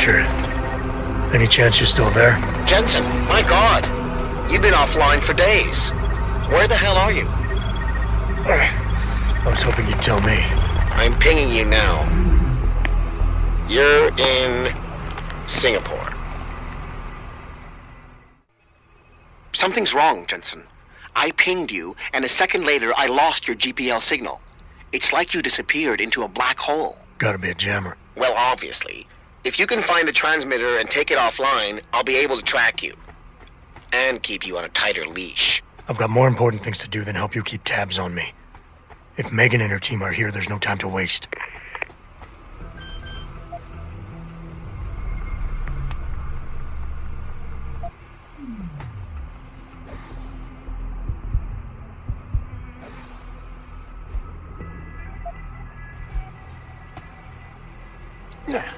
Archer. Any chance you're still there? Jensen, my God. You've been offline for days. Where the hell are you? I was hoping you'd tell me. I'm pinging you now. You're in Singapore. Something's wrong, Jensen. I pinged you, and a second later I lost your GPL signal. It's like you disappeared into a black hole. Gotta be a jammer. Well, obviously. If you can find the transmitter and take it offline, I'll be able to track you. And keep you on a tighter leash. I've got more important things to do than help you keep tabs on me. If Megan and her team are here, there's no time to waste. Yeah.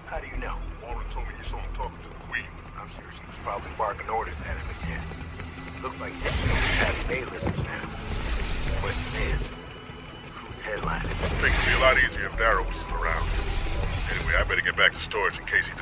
How do you know? Warren told me you saw him talking to the Queen. I'm sure she was probably barking orders at him again. Looks like he's having A-listers now. The question is, who's headlining? I think it'd be a lot easier if Darrow was still around. Anyway, I better get back to storage in case he...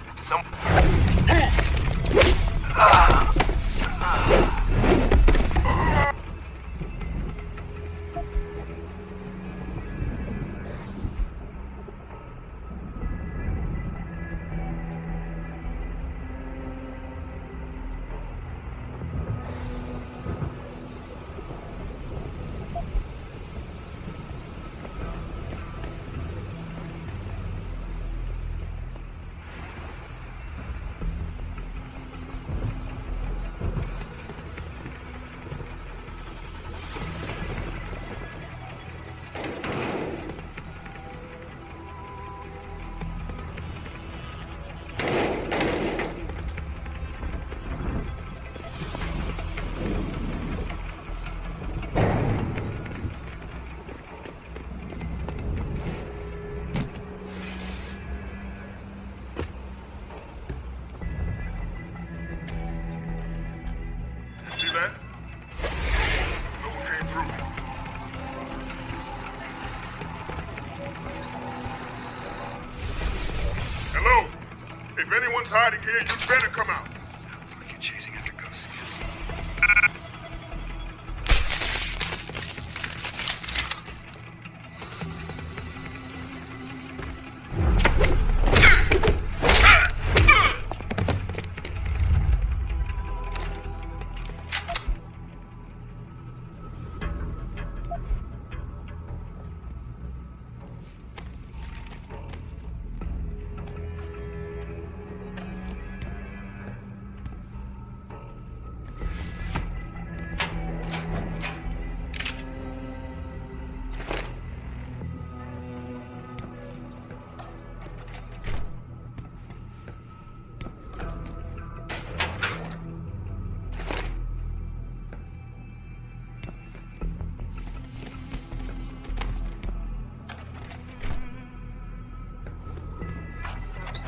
See that? No one came through. Hello? If anyone's hiding here, you better come out. Sounds like you're chasing after ghosts again.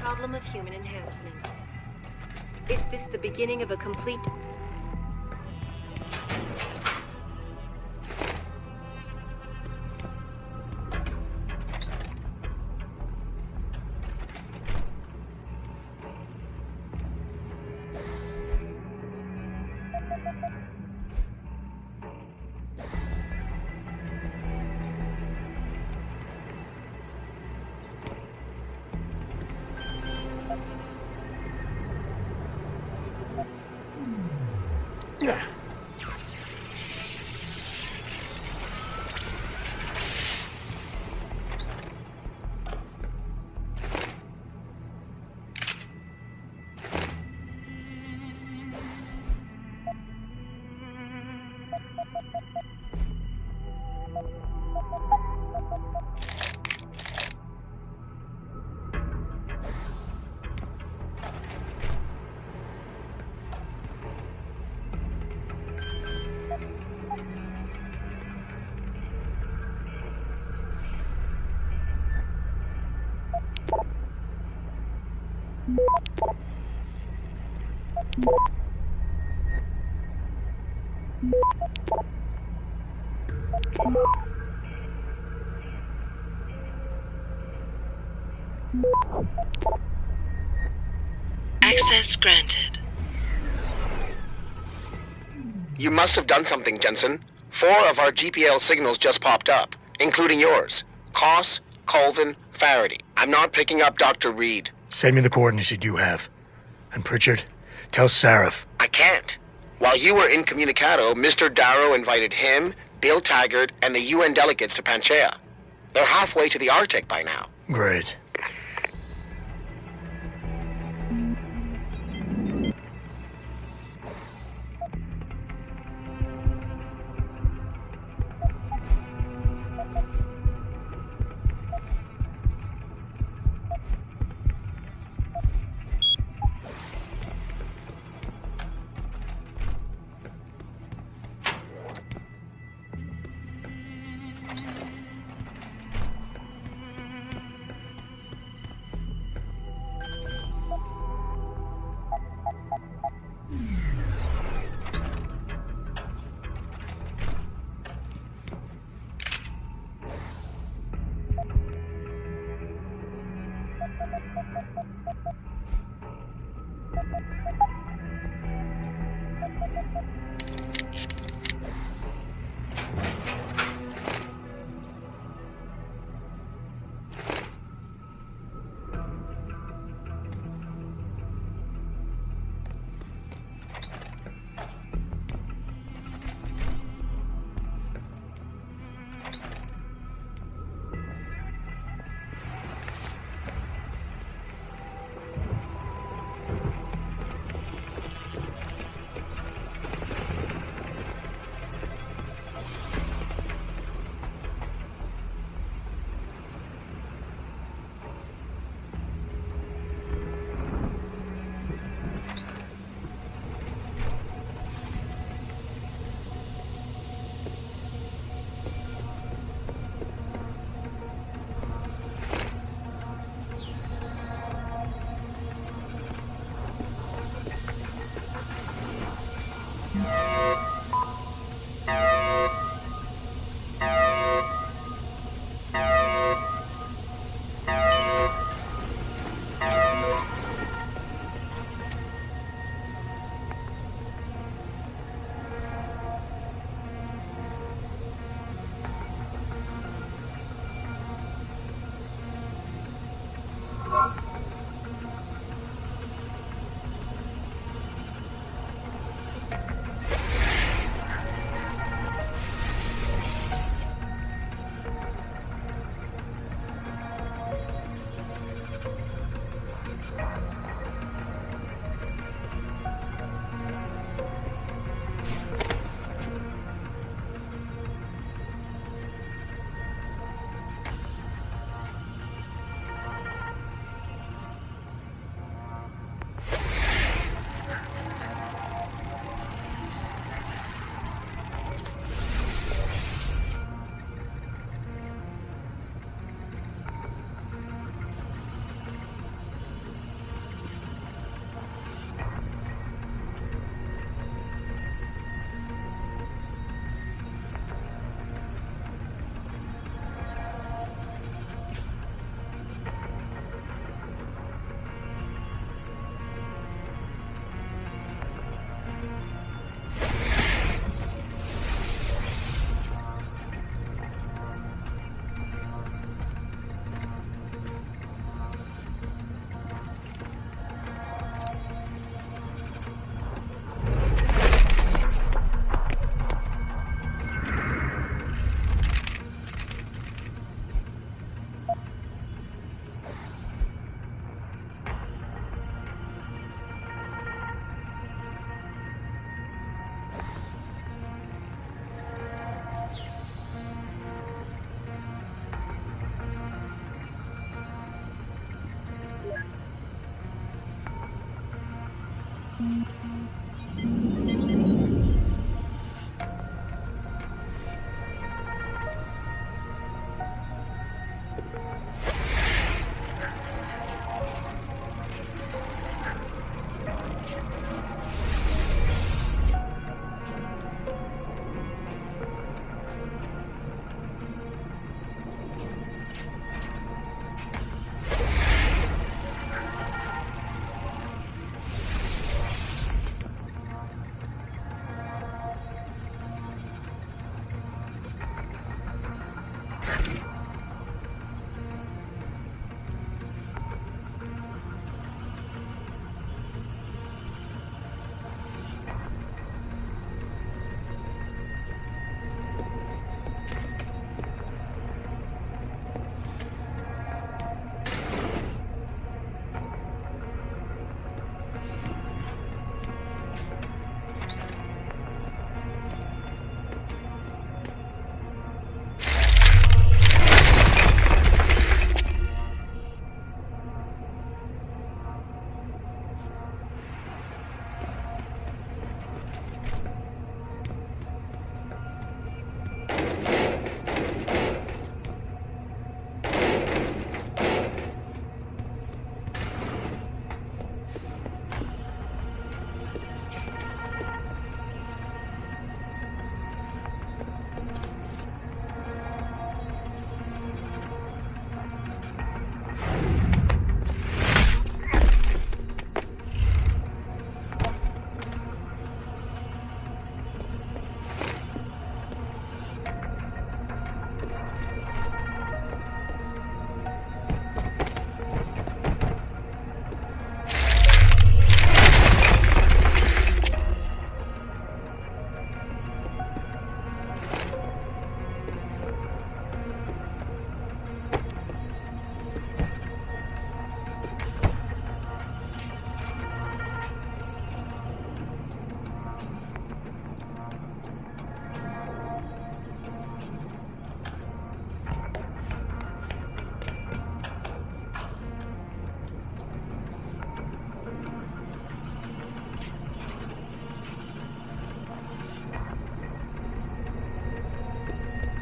Problem of human enhancement. Is this the beginning of a complete... Access granted. You must have done something, Jensen. 4 of our GPL signals just popped up, including yours. Koss, Colvin, Faraday. I'm not picking up Dr. Reed. Send me the coordinates you do have. And Pritchard, tell Sarif. I can't. While you were incommunicado, Mr. Darrow invited him, Bill Taggart, and the UN delegates to Panchea. They're halfway to the Arctic by now. Great.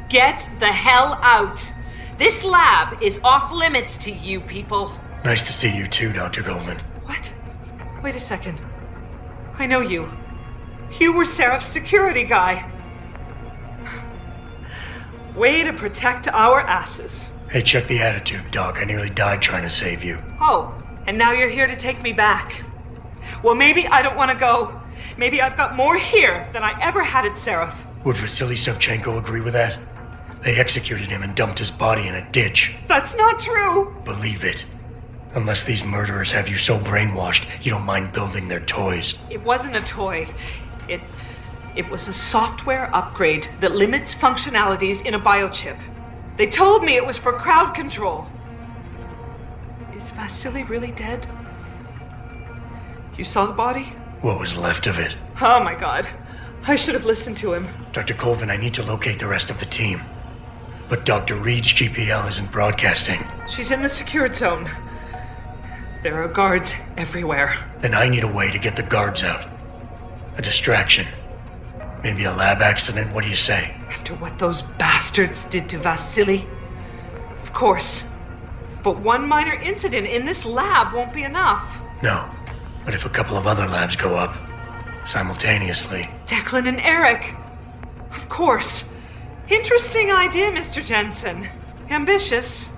Get the hell out. This lab is off limits to you people. Nice to see you too, Dr. Goldman. What? Wait a second. I know you. You were Seraph's security guy. Way to protect our asses. Hey, check the attitude, Doc. I nearly died trying to save you. Oh, and now you're here to take me back. Well, maybe I don't want to go. Maybe I've got more here than I ever had at Seraph. Would Vasily Savchenko agree with that? They executed him and dumped his body in a ditch. That's not true. Believe it. Unless these murderers have you so brainwashed, you don't mind building their toys. It wasn't a toy. It was a software upgrade that limits functionalities in a biochip. They told me it was for crowd control. Is Vasily really dead? You saw the body? What was left of it? Oh my god. I should have listened to him. Dr. Colvin, I need to locate the rest of the team. But Dr. Reed's GPL isn't broadcasting. She's in the secured zone. There are guards everywhere. Then I need a way to get the guards out. A distraction. Maybe a lab accident, what do you say? After what those bastards did to Vasily? Of course. But one minor incident in this lab won't be enough. No. But if a couple of other labs go up, simultaneously... Declan and Eric. Of course. Interesting idea, Mr. Jensen. Ambitious,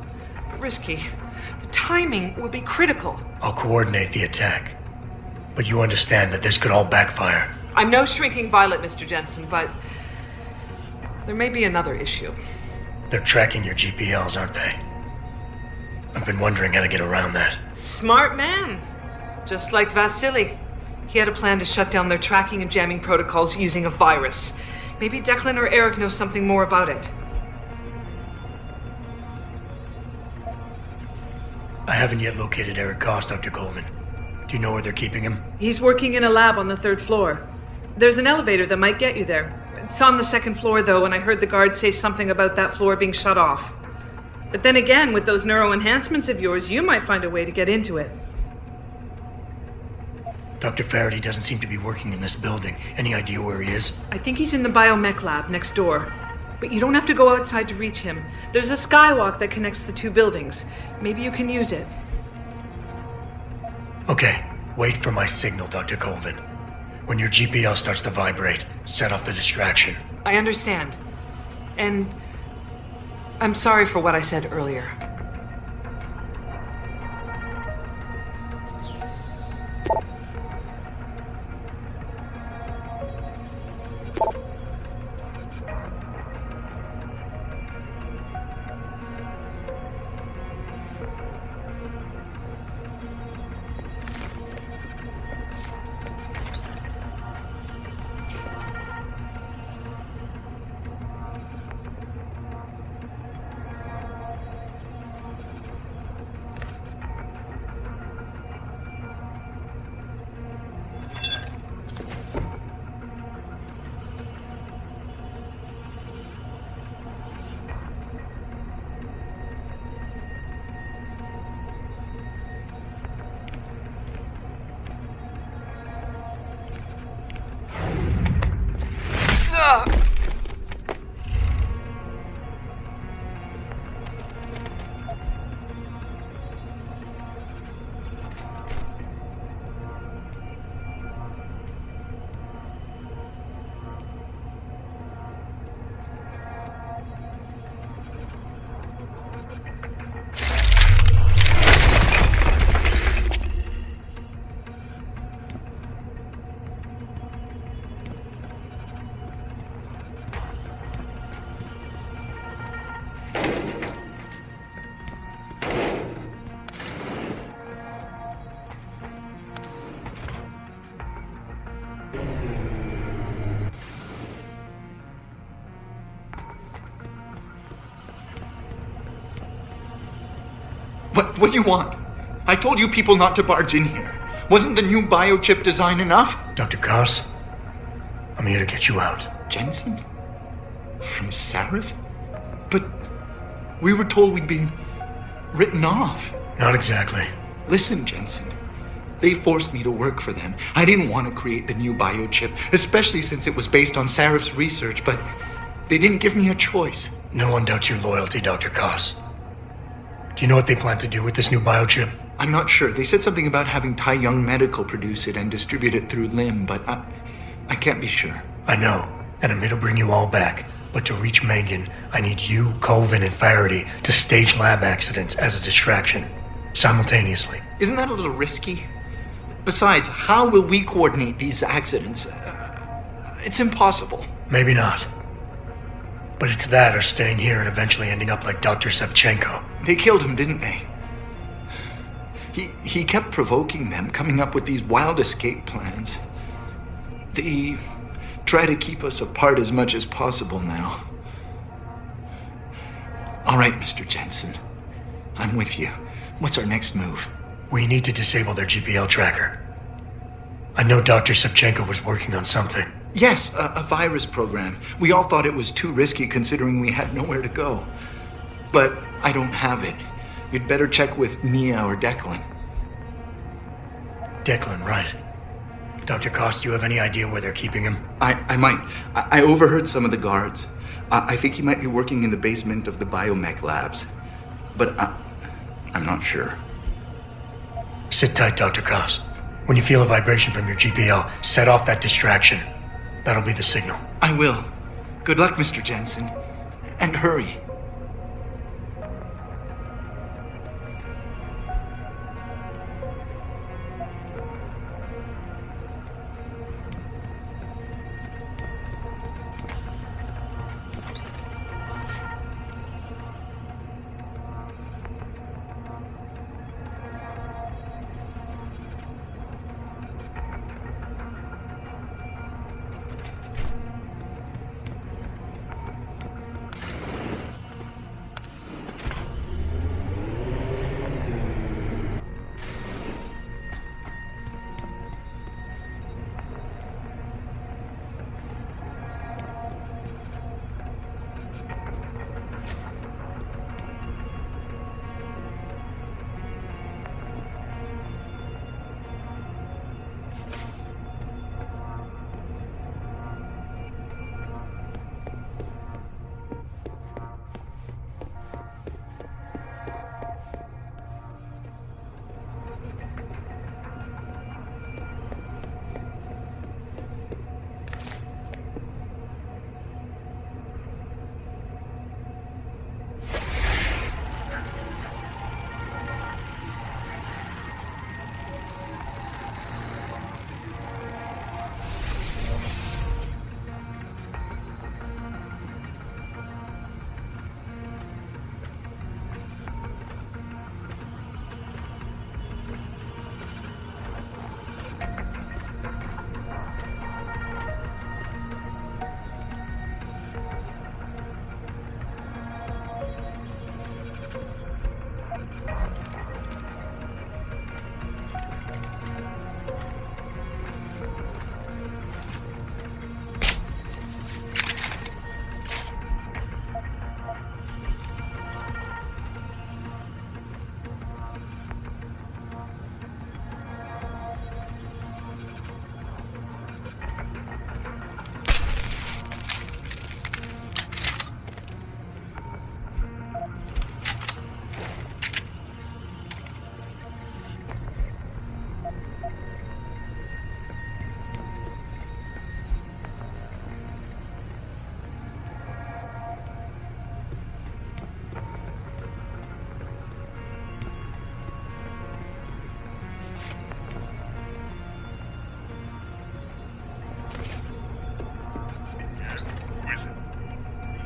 but risky. The timing will be critical. I'll coordinate the attack. But you understand that this could all backfire. I'm no shrinking violet, Mr. Jensen, but there may be another issue. They're tracking your GPLs, aren't they? I've been wondering how to get around that. Smart man. Just like Vasily. He had a plan to shut down their tracking and jamming protocols using a virus. Maybe Declan or Eric know something more about it. I haven't yet located Eric Koss, Dr. Colvin. Do you know where they're keeping him? He's working in a lab on the 3rd floor. There's an elevator that might get you there. It's on the 2nd floor, though, and I heard the guard say something about that floor being shut off. But then again, with those neuroenhancements of yours, you might find a way to get into it. Dr. Faraday doesn't seem to be working in this building. Any idea where he is? I think he's in the biomech lab next door. But you don't have to go outside to reach him. There's a skywalk that connects the 2 buildings. Maybe you can use it. Okay, wait for my signal, Dr. Colvin. When your GPL starts to vibrate, set off the distraction. I understand. And I'm sorry for what I said earlier. What do you want? I told you people not to barge in here. Wasn't the new biochip design enough? Dr. Koss, I'm here to get you out. Jensen? From Sarif? But we were told we'd been written off. Not exactly. Listen, Jensen. They forced me to work for them. I didn't want to create the new biochip, especially since it was based on Sarif's research, but they didn't give me a choice. No one doubts your loyalty, Dr. Koss. Do you know what they plan to do with this new biochip? I'm not sure. They said something about having Tai Young Medical produce it and distribute it through Lim, but I can't be sure. I know, and it'll bring you all back. But to reach Megan, I need you, Colvin, and Faraday to stage lab accidents as a distraction, simultaneously. Isn't that a little risky? Besides, how will we coordinate these accidents? It's impossible. Maybe not. But it's that or staying here and eventually ending up like Dr. Sevchenko. They killed him, didn't they? He kept provoking them, coming up with these wild escape plans. They try to keep us apart as much as possible now. All right, Mr. Jensen. I'm with you. What's our next move? We need to disable their GPL tracker. I know Dr. Sevchenko was working on something. Yes, a virus program. We all thought it was too risky considering we had nowhere to go. But I don't have it. You'd better check with Nia or Declan. Declan, right. Dr. Koss, do you have any idea where they're keeping him? I might. I overheard some of the guards. I think he might be working in the basement of the biomech labs. But I'm not sure. Sit tight, Dr. Koss. When you feel a vibration from your GPL, set off that distraction. That'll be the signal. I will. Good luck, Mr. Jensen. And hurry.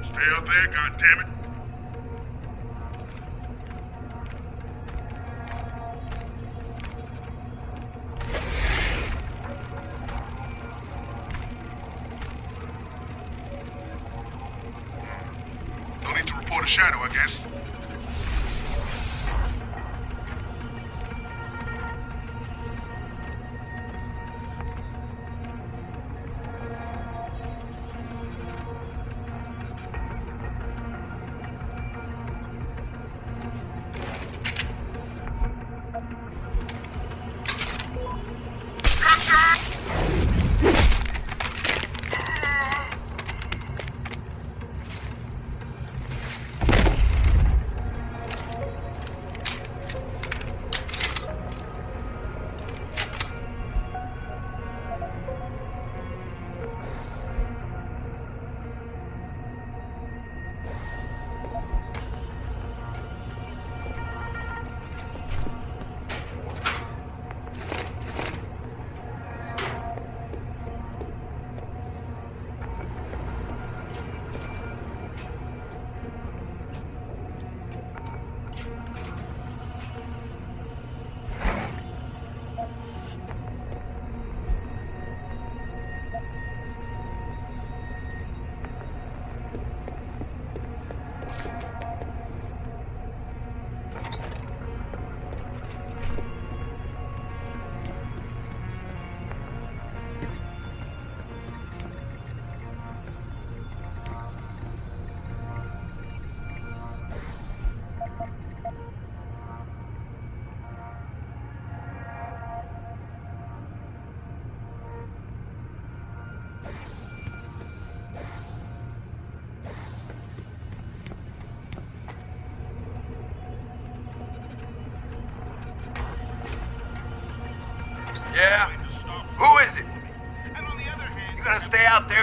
Stay up there, goddammit. No need to report a shadow, I guess.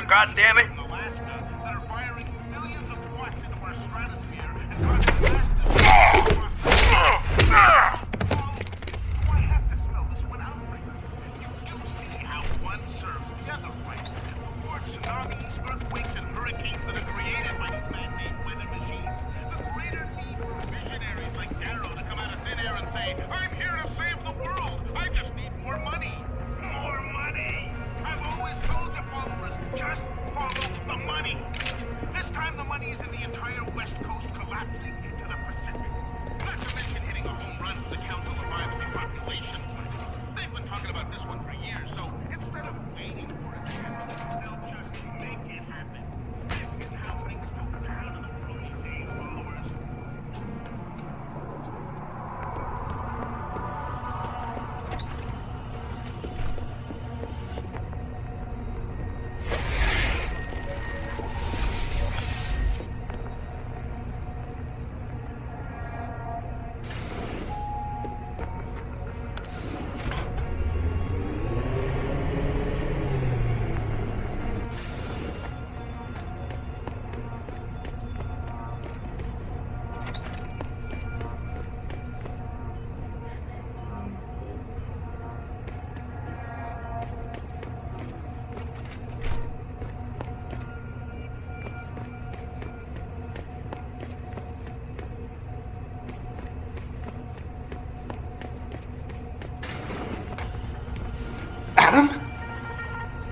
goddammit! Alaska that are firing millions of watts into our stratosphere and causing mass destruction. I have to spell this one out right. You do see how one serves the other, right? The war, tsunamis, earthquakes, and hurricanes that are created by these man-made weather machines. The greater need for visionaries like Darrow to come out of thin air and say, I'm here to save the world. I just need more money. More money. I've always told you, followers, just follow the money. This time the money is in the entire West Coast collapsing into the Pacific. Not to mention hitting a home run for the Council of Island Depopulation. They've been talking about this one for years, so instead of waiting for it to happen, they'll just make it happen. This is how things go down in the world these days, followers.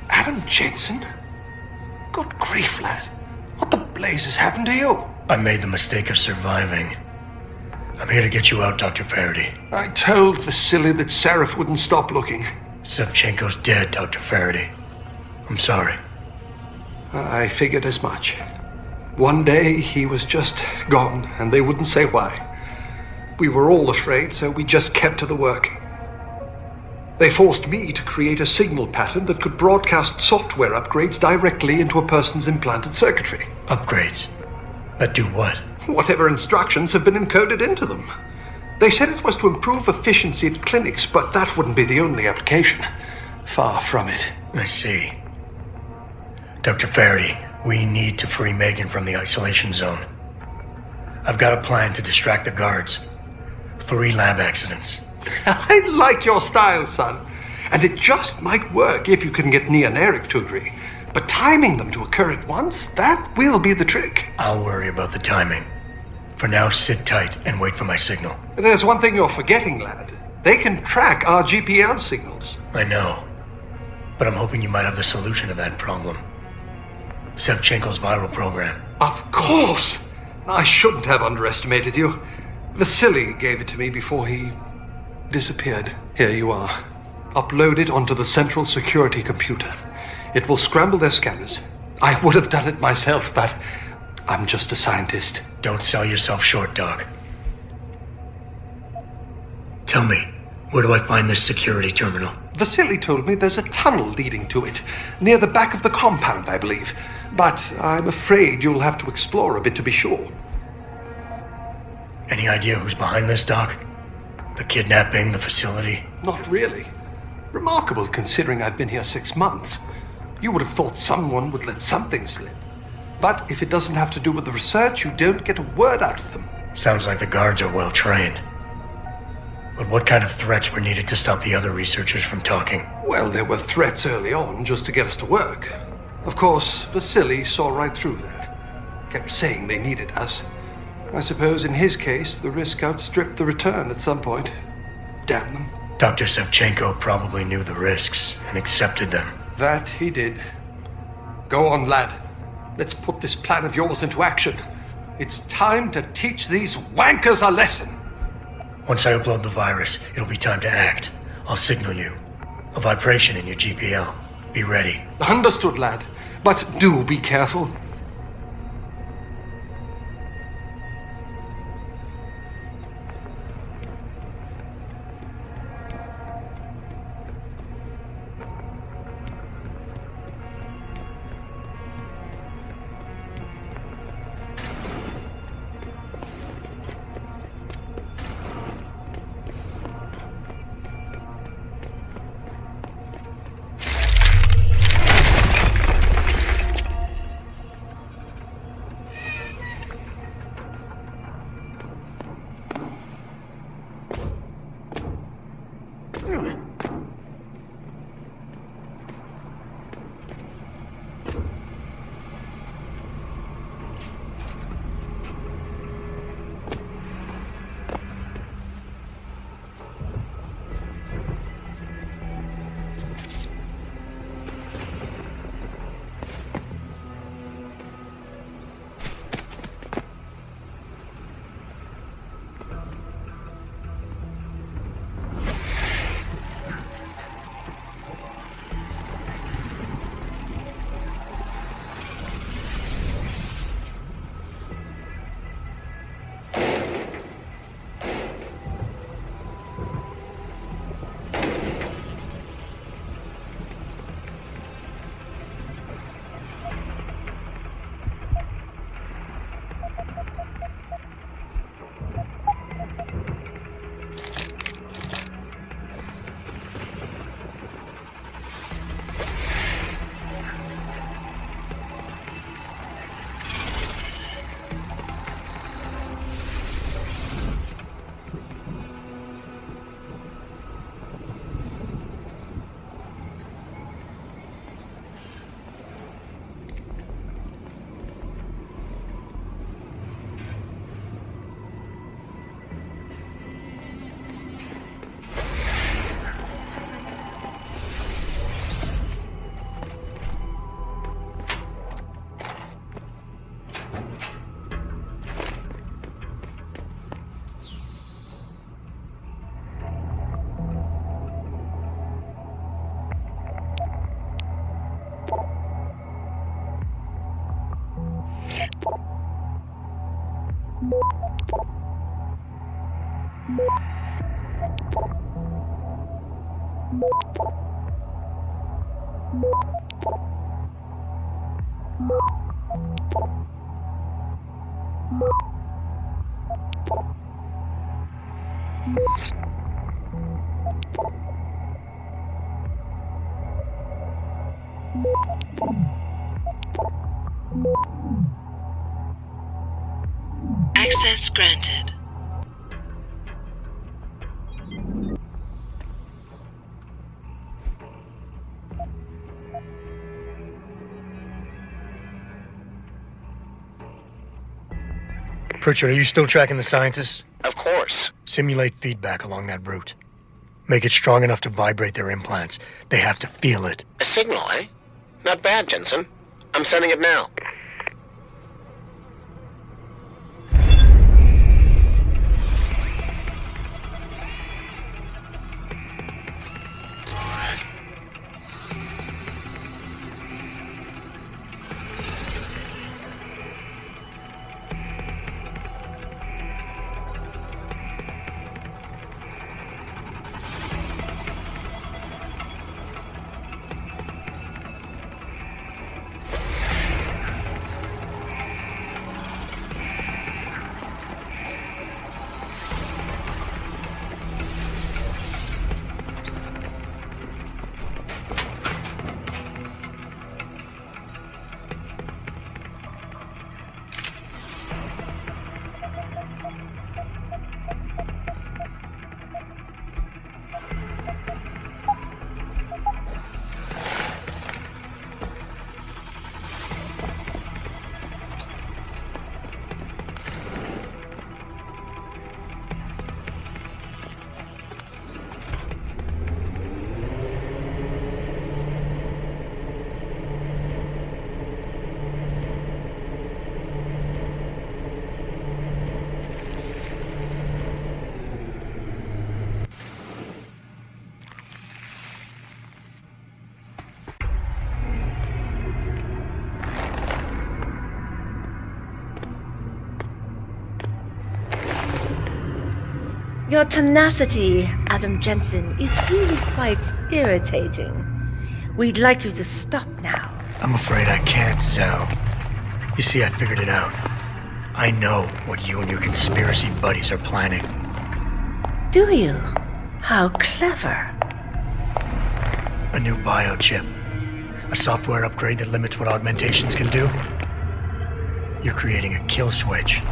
Adam Jensen? Good grief, lad. What the blazes happened to you? I made the mistake of surviving. I'm here to get you out, Dr. Faraday. I told Vasily that Seraph wouldn't stop looking. Sevchenko's dead, Dr. Faraday. I'm sorry. I figured as much. One day he was just gone, and they wouldn't say why. We were all afraid, so we just kept to the work. They forced me to create a signal pattern that could broadcast software upgrades directly into a person's implanted circuitry. Upgrades? That do what? Whatever instructions have been encoded into them. They said it was to improve efficiency at clinics, but that wouldn't be the only application. Far from it. I see. Dr. Faraday, we need to free Megan from the isolation zone. I've got a plan to distract the guards. 3 lab accidents. I like your style, son. And it just might work if you can get Nia and Eric to agree. But timing them to occur at once, that will be the trick. I'll worry about the timing. For now, sit tight and wait for my signal. There's one thing you're forgetting, lad. They can track our GPL signals. I know. But I'm hoping you might have the solution to that problem. Sevchenko's viral program. Of course! I shouldn't have underestimated you. Vasily gave it to me before he disappeared. Here you are. Upload it onto the central security computer. It will scramble their scanners. I would have done it myself, but I'm just a scientist. Don't sell yourself short, Doc. Tell me, where do I find this security terminal? Vasily told me there's a tunnel leading to it, near the back of the compound, I believe. But I'm afraid you'll have to explore a bit to be sure. Any idea who's behind this, Doc? The kidnapping, the facility? Not really. Remarkable considering I've been here 6 months. You would have thought someone would let something slip. But if it doesn't have to do with the research, you don't get a word out of them. Sounds like the guards are well trained. But what kind of threats were needed to stop the other researchers from talking? Well, there were threats early on just to get us to work. Of course, Vasily saw right through that. Kept saying they needed us. I suppose in his case, the risk outstripped the return at some point. Damn them. Dr. Sevchenko probably knew the risks and accepted them. That he did. Go on, lad. Let's put this plan of yours into action. It's time to teach these wankers a lesson. Once I upload the virus, it'll be time to act. I'll signal you. A vibration in your GPL. Be ready. Understood, lad. But do be careful. Access granted. Pritchard, are you still tracking the scientists? Of course. Simulate feedback along that route. Make it strong enough to vibrate their implants. They have to feel it. A signal, eh? Not bad, Jensen. I'm sending it now. Your tenacity, Adam Jensen, is really quite irritating. We'd like you to stop now. I'm afraid I can't, Zell. You see, I figured it out. I know what you and your conspiracy buddies are planning. Do you? How clever. A new biochip. A software upgrade that limits what augmentations can do. You're creating a kill switch.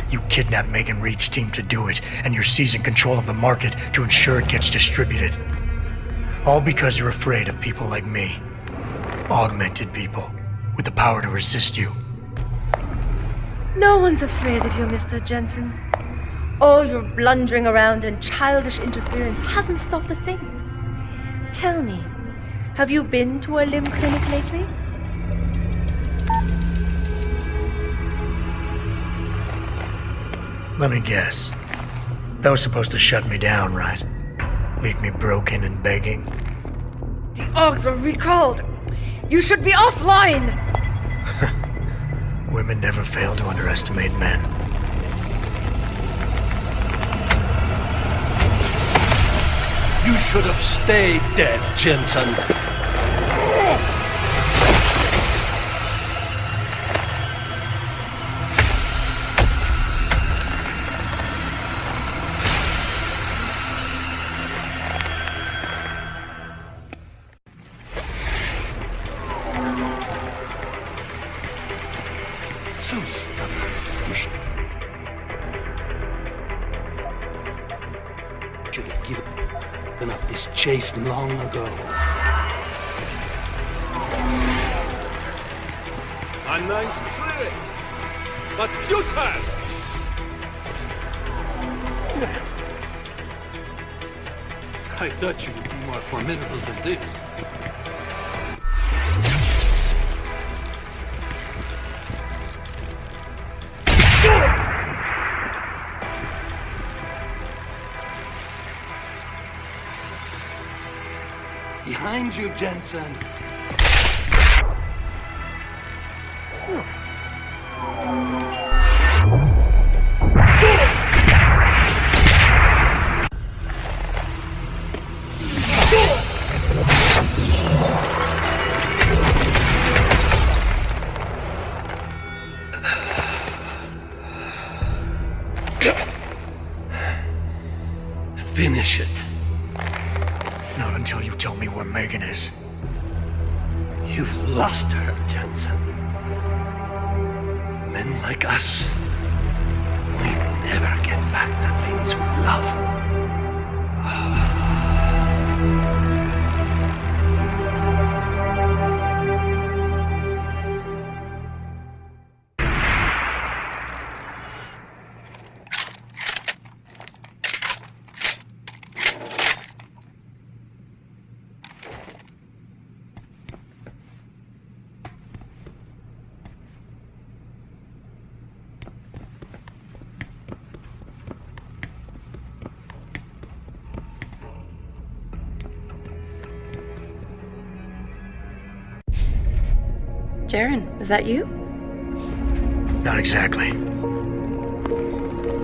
You kidnapped Megan Reed's team to do it, and you're seizing control of the market to ensure it gets distributed. All because you're afraid of people like me. Augmented people with the power to resist you. No one's afraid of you, Mr. Jensen. All your blundering around and childish interference hasn't stopped a thing. Tell me, have you been to a limb clinic lately? Let me guess. That was supposed to shut me down, right? Leave me broken and begging. The Augs were recalled. You should be offline. Women never fail to underestimate men. You should have stayed dead, Jensen. So stubborn. You should have given up this chase long ago. A nice trick, but futile. I thought you would be more formidable than this. Behind you, Jensen. Finish it. Not until you tell me where Megan is. You've lost her, Jensen. Men like us, we never get back the things we love. Jaren, is that you? Not exactly.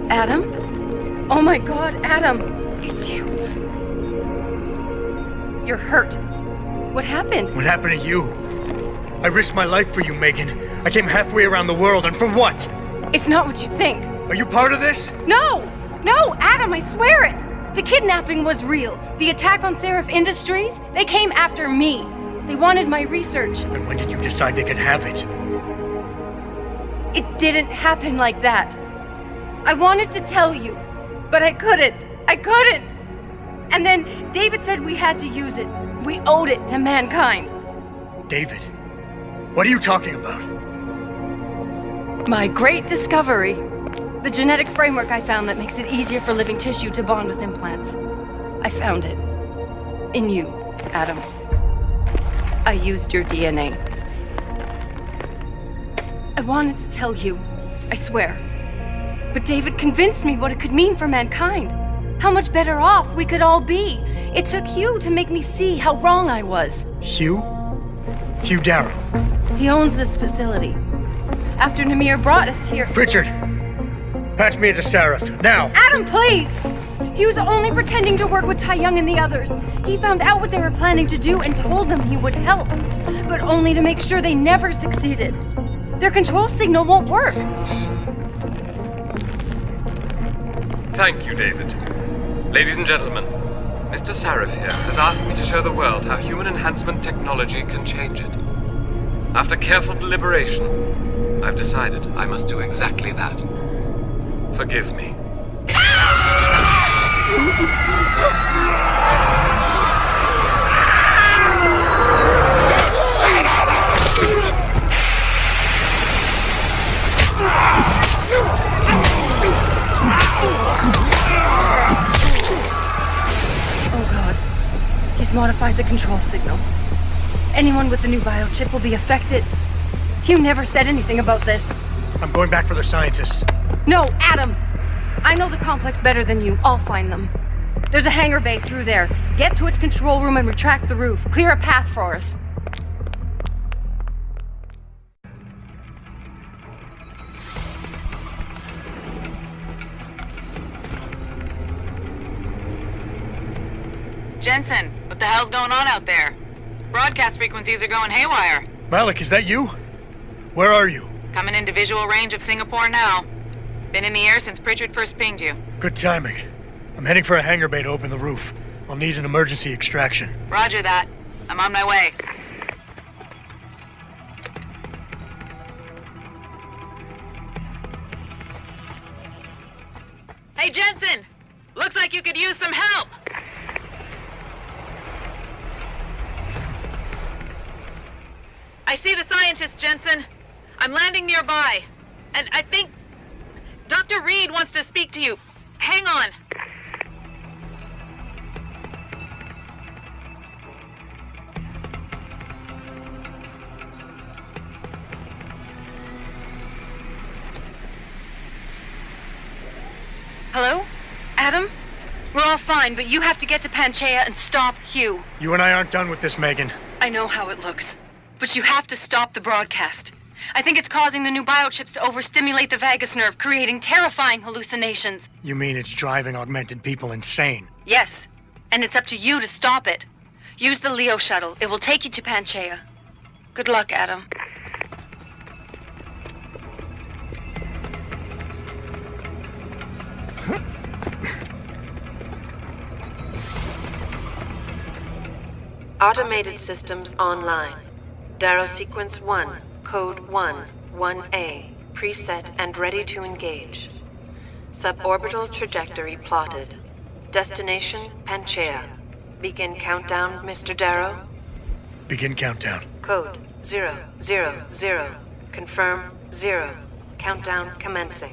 Adam? Oh my god, Adam! It's you. You're hurt. What happened? What happened to you? I risked my life for you, Megan. I came halfway around the world, and for what? It's not what you think. Are you part of this? No! No, Adam, I swear it! The kidnapping was real. The attack on Seraph Industries, they came after me. They wanted my research. And when did you decide they could have it? It didn't happen like that. I wanted to tell you, but I couldn't. I couldn't! And then David said we had to use it. We owed it to mankind. David? What are you talking about? My great discovery. The genetic framework I found that makes it easier for living tissue to bond with implants. I found it. In you, Adam. I used your DNA. I wanted to tell you, I swear. But David convinced me what it could mean for mankind. How much better off we could all be. It took Hugh to make me see how wrong I was. Hugh? Hugh Darrow. He owns this facility. After Namir brought us here... Richard! Patch me into Seraph, now! Adam, please! He was only pretending to work with Tai Young and the others. He found out what they were planning to do and told them he would help. But only to make sure they never succeeded. Their control signal won't work. Thank you, David. Ladies and gentlemen, Mr. Seraph here has asked me to show the world how human enhancement technology can change it. After careful deliberation, I've decided I must do exactly that. Forgive me. Oh god. He's modified the control signal. Anyone with the new biochip will be affected. You never said anything about this. I'm going back for the scientists. No, Adam! I know the complex better than you. I'll find them. There's a hangar bay through there. Get to its control room and retract the roof. Clear a path for us. Jensen, what the hell's going on out there? Broadcast frequencies are going haywire. Malik, is that you? Where are you? Coming into visual range of Singapore now. Been in the air since Pritchard first pinged you. Good timing. I'm heading for a hangar bay to open the roof. I'll need an emergency extraction. Roger that. I'm on my way. Hey, Jensen! Looks like you could use some help! I see the scientist, Jensen. I'm landing nearby. And I think Dr. Reed wants to speak to you. Hang on. Hello? Adam? We're all fine, but you have to get to Panchaea and stop Hugh. You and I aren't done with this, Megan. I know how it looks, but you have to stop the broadcast. I think it's causing the new biochips to overstimulate the vagus nerve, creating terrifying hallucinations. You mean it's driving augmented people insane? Yes, and it's up to you to stop it. Use the Leo shuttle. It will take you to Panchaea. Good luck, Adam. Automated systems online. Darrow sequence 1, code 1, 1A, preset and ready to engage. Suborbital trajectory plotted. Destination Panchaea. Begin countdown, Mr. Darrow. Begin countdown. Code 000. Confirm 0. Countdown commencing.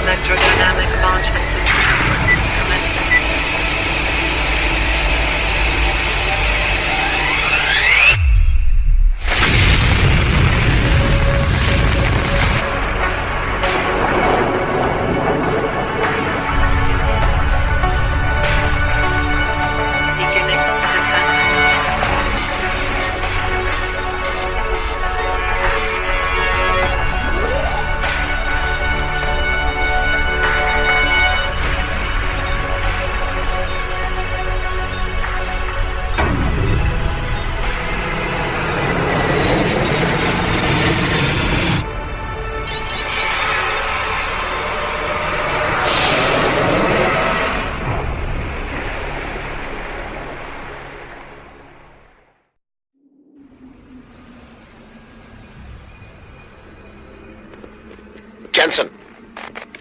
Electrodynamic launch assist sequence commencing.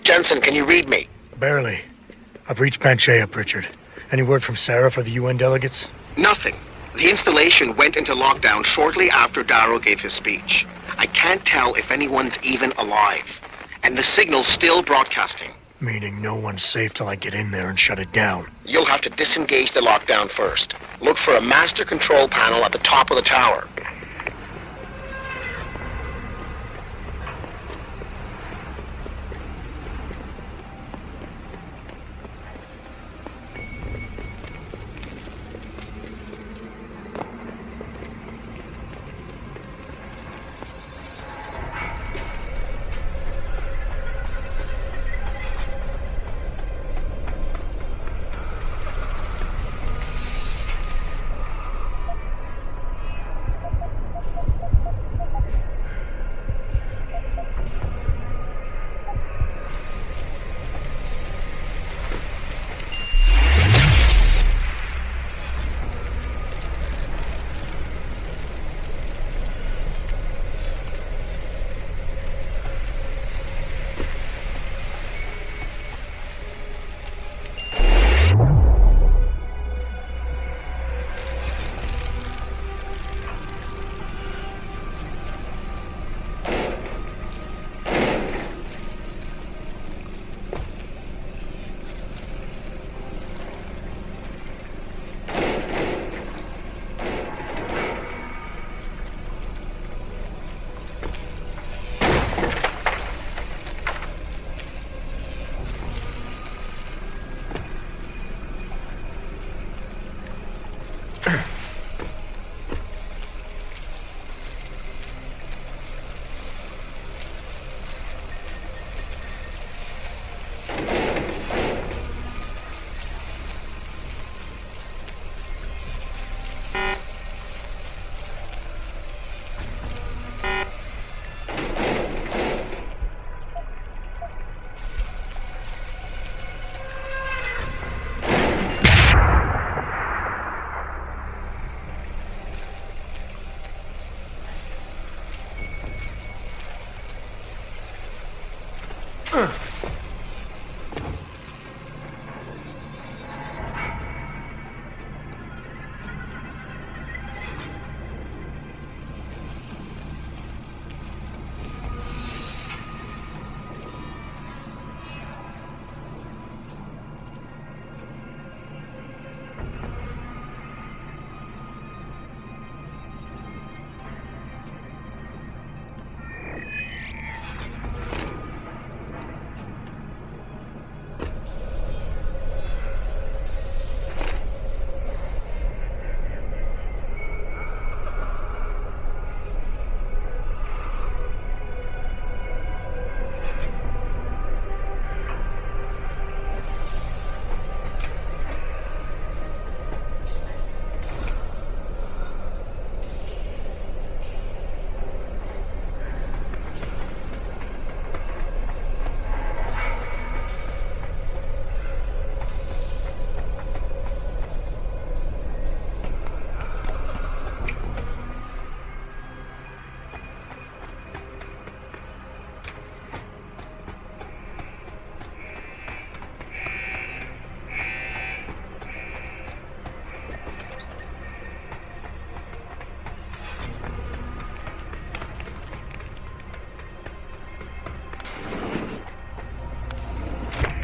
Jensen, can you read me? Barely. I've reached Panchaea, Pritchard. Any word from Sarah for the UN delegates? Nothing. The installation went into lockdown shortly after Darrow gave his speech. I can't tell if anyone's even alive. And the signal's still broadcasting. Meaning no one's safe till I get in there and shut it down. You'll have to disengage the lockdown first. Look for a master control panel at the top of the tower.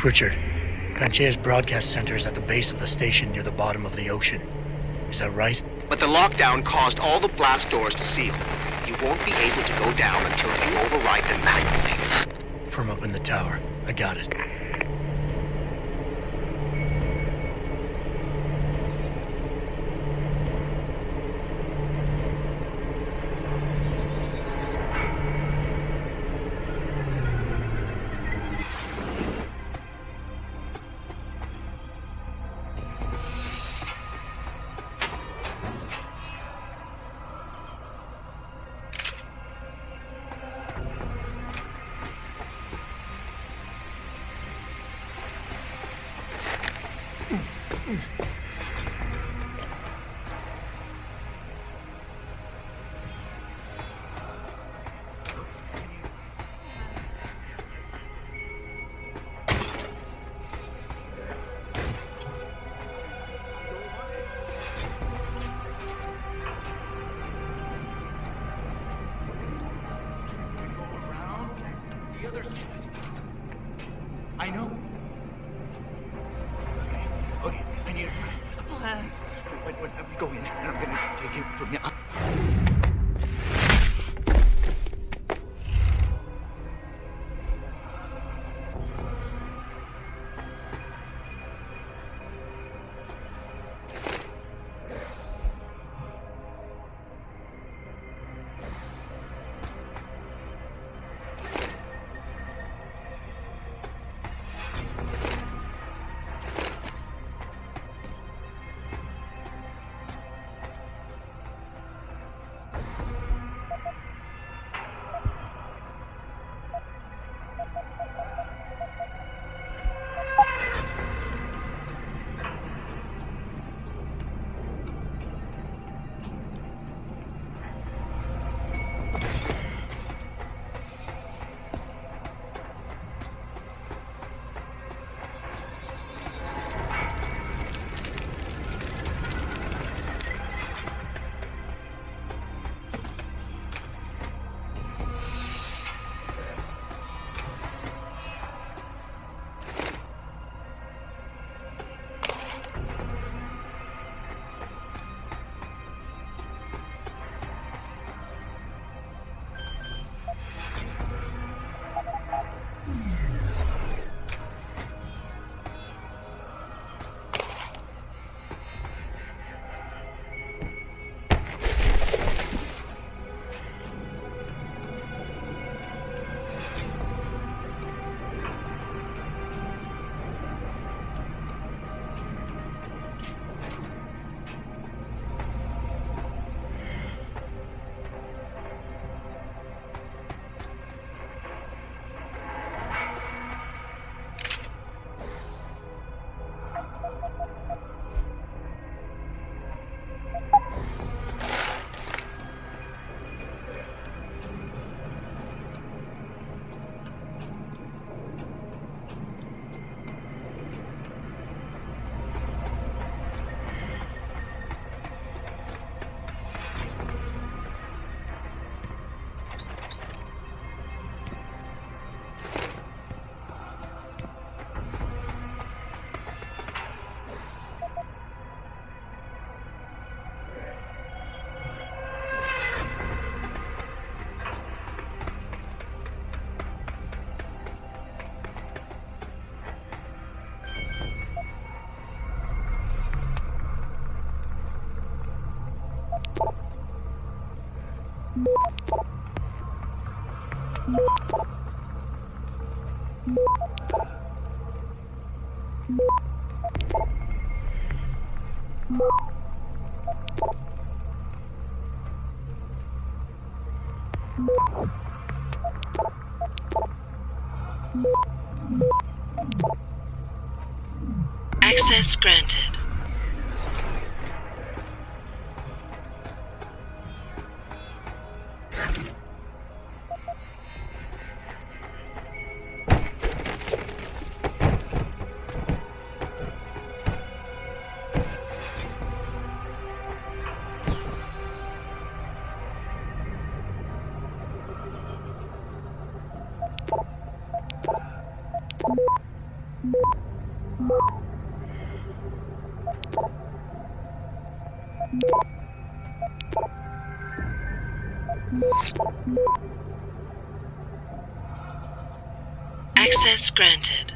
Pritchard, Panchea's broadcast center is at the base of the station near the bottom of the ocean. Is that right? But the lockdown caused all the blast doors to seal. You won't be able to go down until you override them manually. From up in the tower. I got it. I know. Okay, I need a plan. When we go in, and I'm gonna take it from the... Access granted. Access granted.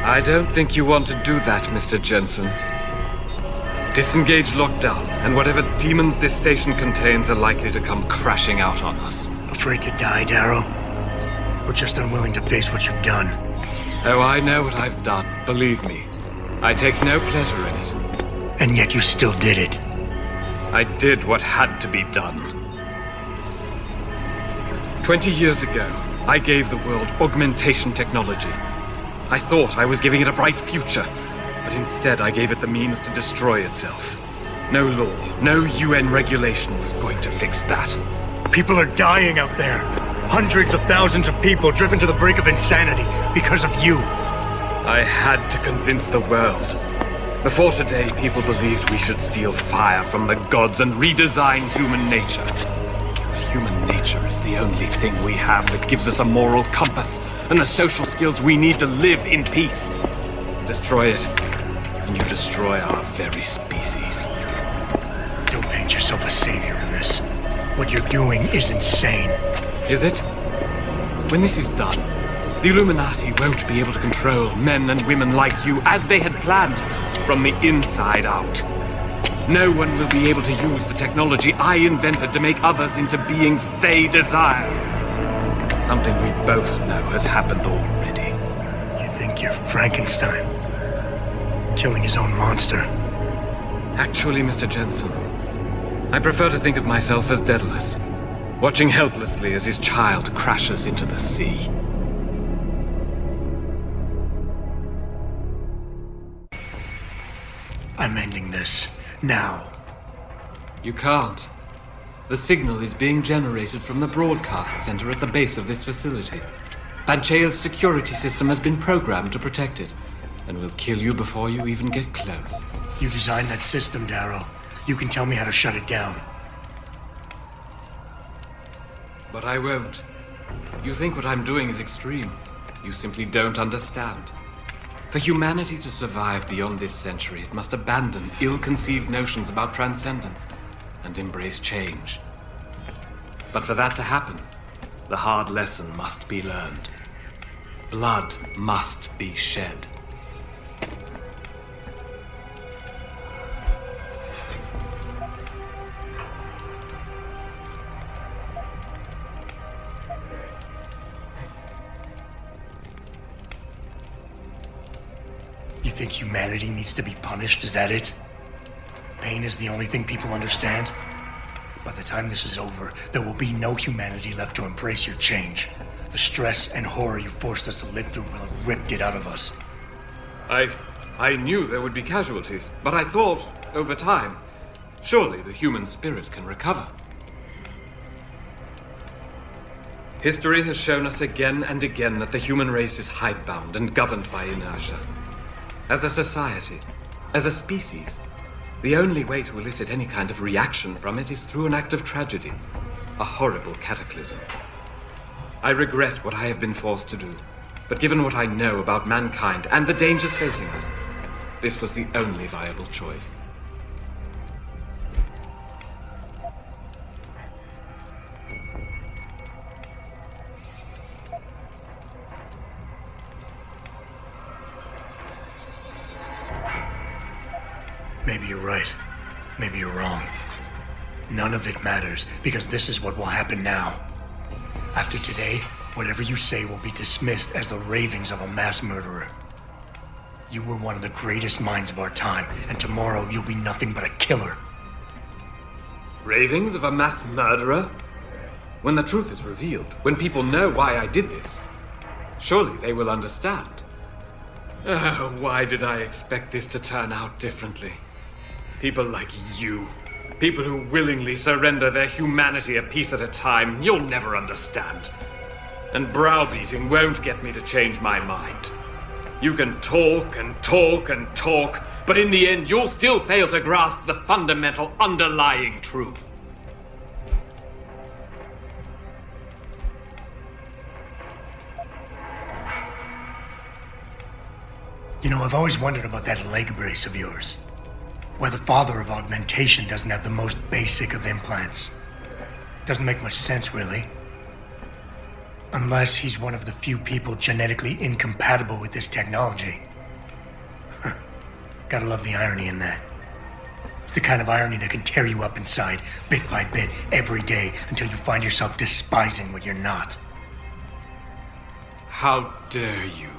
I don't think you want to do that, Mr. Jensen. Disengage lockdown, and whatever demons this station contains are likely to come crashing out on us. Afraid to die, Darrow? Or just unwilling to face what you've done? Oh, I know what I've done, believe me. I take no pleasure in it. And yet you still did it. I did what had to be done. 20 years ago, I gave the world augmentation technology. I thought I was giving it a bright future, but instead I gave it the means to destroy itself. No law, no UN regulation was going to fix that. People are dying out there. Hundreds of thousands of people driven to the brink of insanity because of you. I had to convince the world. Before today, people believed we should steal fire from the gods and redesign human nature. But human nature is the only thing we have that gives us a moral compass and the social skills we need to live in peace. Destroy it, and you destroy our very species. Don't paint yourself a savior in this. What you're doing is insane. Is it? When this is done, the Illuminati won't be able to control men and women like you as they had planned, from the inside out. No one will be able to use the technology I invented to make others into beings they desire. Something we both know has happened already. You think you're Frankenstein? Killing his own monster? Actually, Mr. Jensen, I prefer to think of myself as Daedalus, watching helplessly as his child crashes into the sea. I'm ending this. Now. You can't. The signal is being generated from the broadcast center at the base of this facility. Panchea's security system has been programmed to protect it, and will kill you before you even get close. You designed that system, Darrow. You can tell me how to shut it down. But I won't. You think what I'm doing is extreme. You simply don't understand. For humanity to survive beyond this century, it must abandon ill-conceived notions about transcendence and embrace change. But for that to happen, the hard lesson must be learned. Blood must be shed. You think humanity needs to be punished? Is that it? Pain is the only thing people understand? By the time this is over, there will be no humanity left to embrace your change. The stress and horror you forced us to live through will have ripped it out of us. I I knew there would be casualties, but I thought, over time, surely the human spirit can recover. History has shown us again and again that the human race is hidebound and governed by inertia. As a society, as a species, the only way to elicit any kind of reaction from it is through an act of tragedy, a horrible cataclysm. I regret what I have been forced to do, but given what I know about mankind and the dangers facing us, this was the only viable choice. Maybe you're right. Maybe you're wrong. None of it matters, because this is what will happen now. After today, whatever you say will be dismissed as the ravings of a mass murderer. You were one of the greatest minds of our time, and tomorrow you'll be nothing but a killer. Ravings of a mass murderer? When the truth is revealed, when people know why I did this, surely they will understand. Oh, why did I expect this to turn out differently? People like you, people who willingly surrender their humanity a piece at a time, you'll never understand. And browbeating won't get me to change my mind. You can talk and talk and talk, but in the end you'll still fail to grasp the fundamental underlying truth. You know, I've always wondered about that leg brace of yours. Why the father of augmentation doesn't have the most basic of implants. Doesn't make much sense, really. Unless he's one of the few people genetically incompatible with this technology. Gotta love the irony in that. It's the kind of irony that can tear you up inside, bit by bit, every day, until you find yourself despising what you're not. How dare you?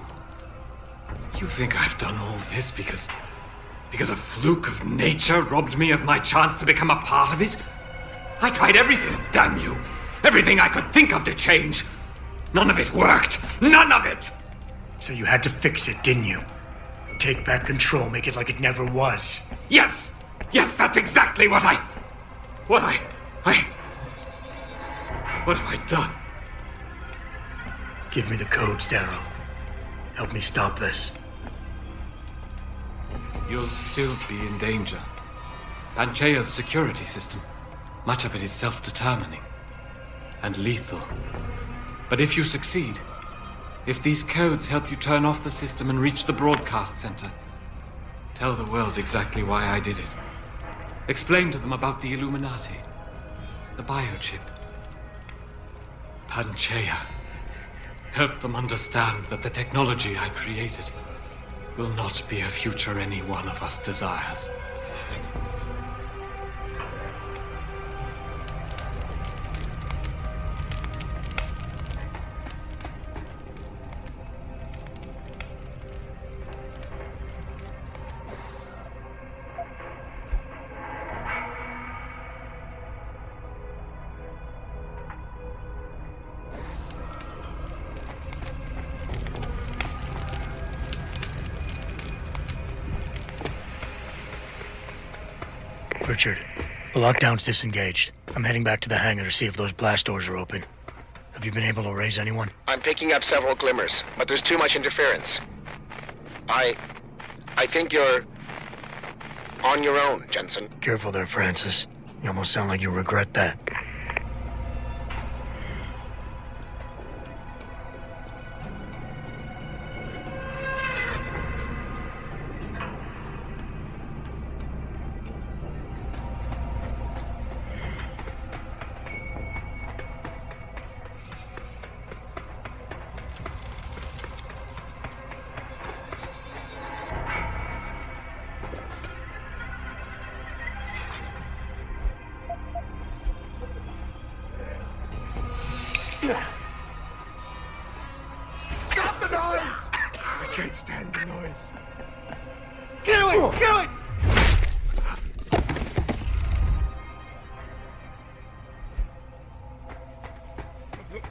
You think I've done all this because a fluke of nature robbed me of my chance to become a part of it? I tried everything, damn you! Everything I could think of to change! None of it worked! None of it! So you had to fix it, didn't you? Take back control, make it like it never was. Yes! Yes, that's exactly what have I done? Give me the codes, Darrow. Help me stop this. You'll still be in danger. Panchea's security system, much of it is self-determining and lethal. But if you succeed, if these codes help you turn off the system and reach the broadcast center, tell the world exactly why I did it. Explain to them about the Illuminati, the biochip, Panchea. Help them understand that the technology I created will not be a future any one of us desires. Richard, the lockdown's disengaged. I'm heading back to the hangar to see if those blast doors are open. Have you been able to raise anyone? I'm picking up several glimmers, but there's too much interference. I think you're on your own, Jensen. Careful there, Francis. You almost sound like you regret that. Stop the noise! I can't stand the noise. Get away! Get away!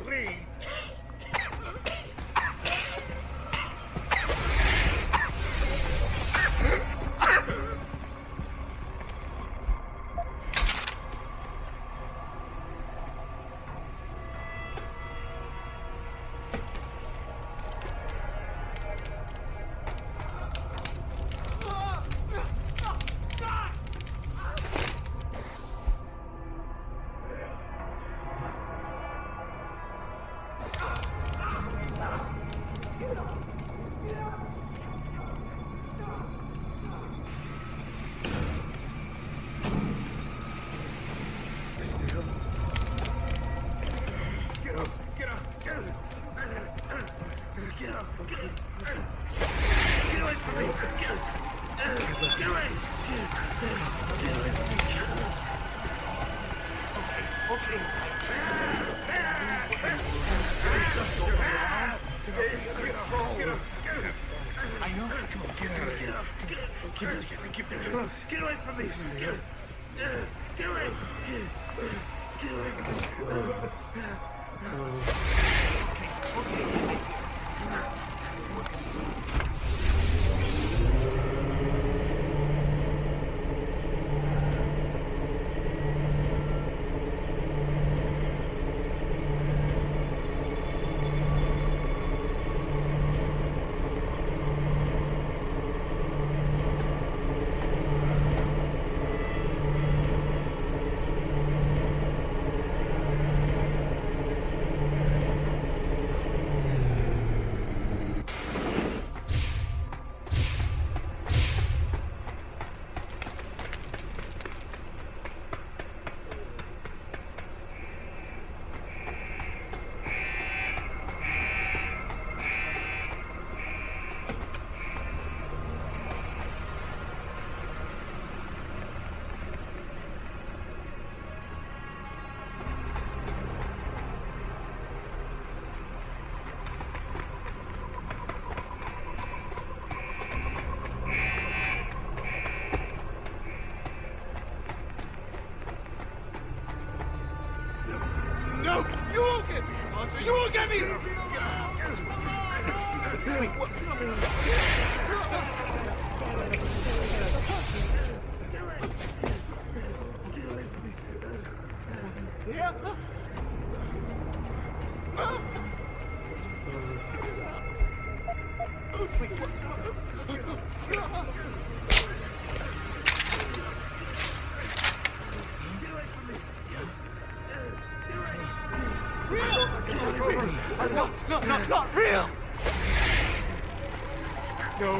Please. Get away from me! Get away! I know. Come on, get out of here. Keep it together. Keep it together. Get away from me. Get away. Get away. Okay. No! You won't get me, monster! You won't get me! Wait, what? Yeah? Wait, what? No, not real! No,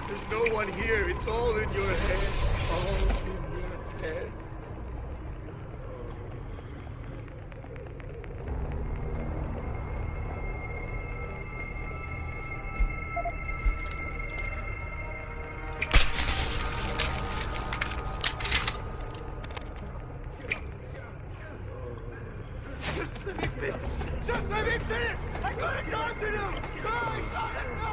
there's no one here. It's all in your head. All in your head. Just let me finish! Just let me finish! I got a job to do! No, I got it! No!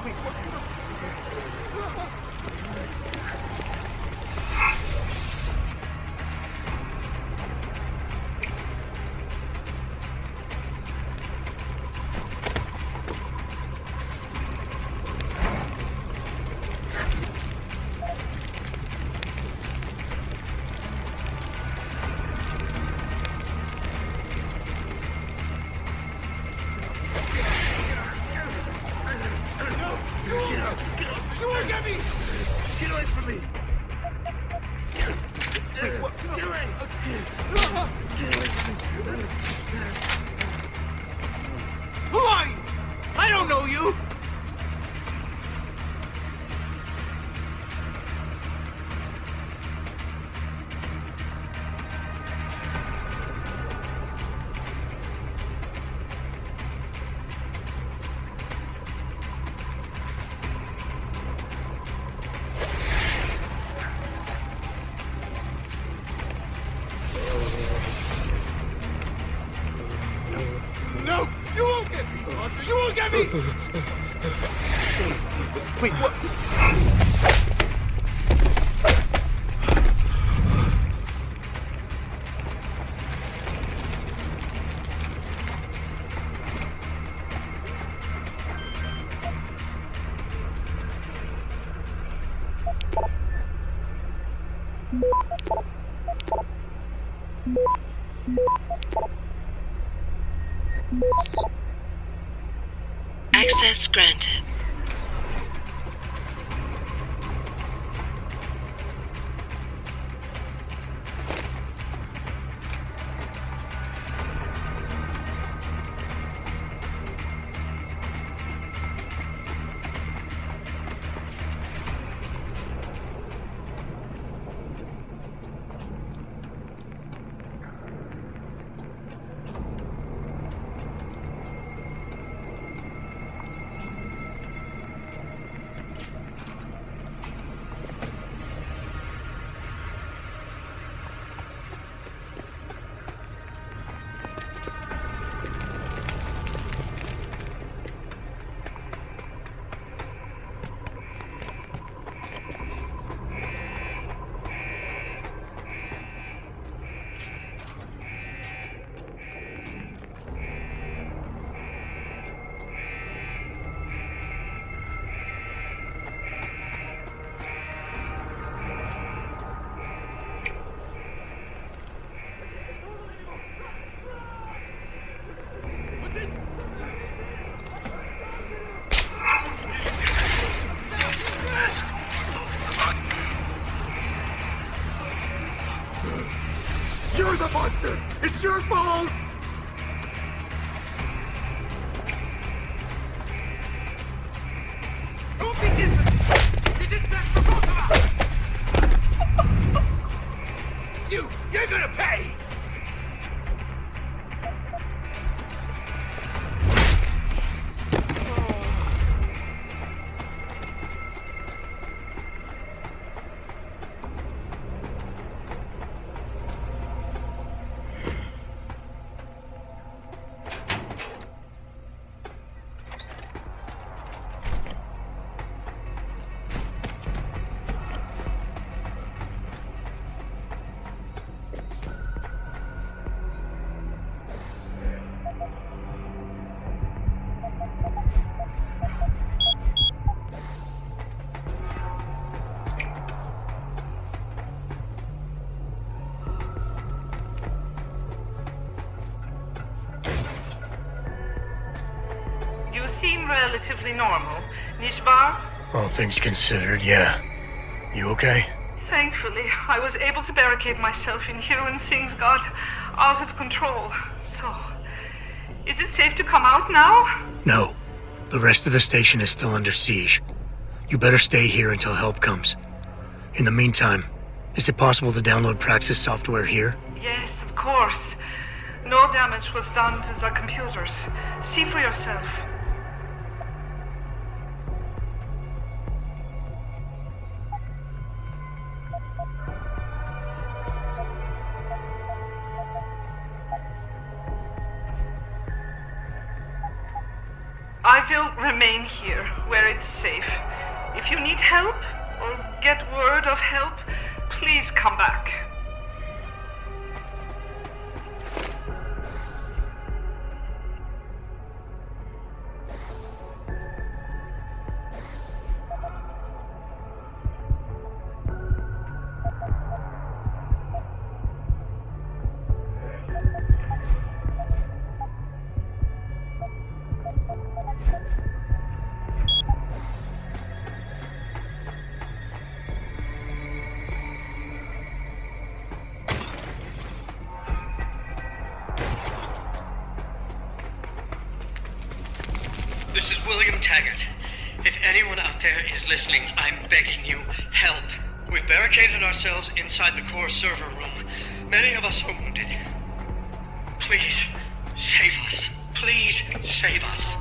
Wait, what? You won't get me! Get away from me! Wait, what? Get away! Get away from me! Who are you? I don't know you! No! You won't get me, monster! You won't get me! Wait, what? Access granted. relatively normal, nicht wahr? All things considered, yeah. You okay? Thankfully, I was able to barricade myself in here when things got out of control. So, is it safe to come out now? No. The rest of the station is still under siege. You better stay here until help comes. In the meantime, is it possible to download Praxis software here? Yes, of course. No damage was done to the computers. See for yourself. I will remain here, where it's safe. If you need help, or get word of help, please come back. This is William Taggart. If anyone out there is listening, I'm begging you, help. We've barricaded ourselves inside the core server room. Many of us are wounded. Please, save us. Please, save us.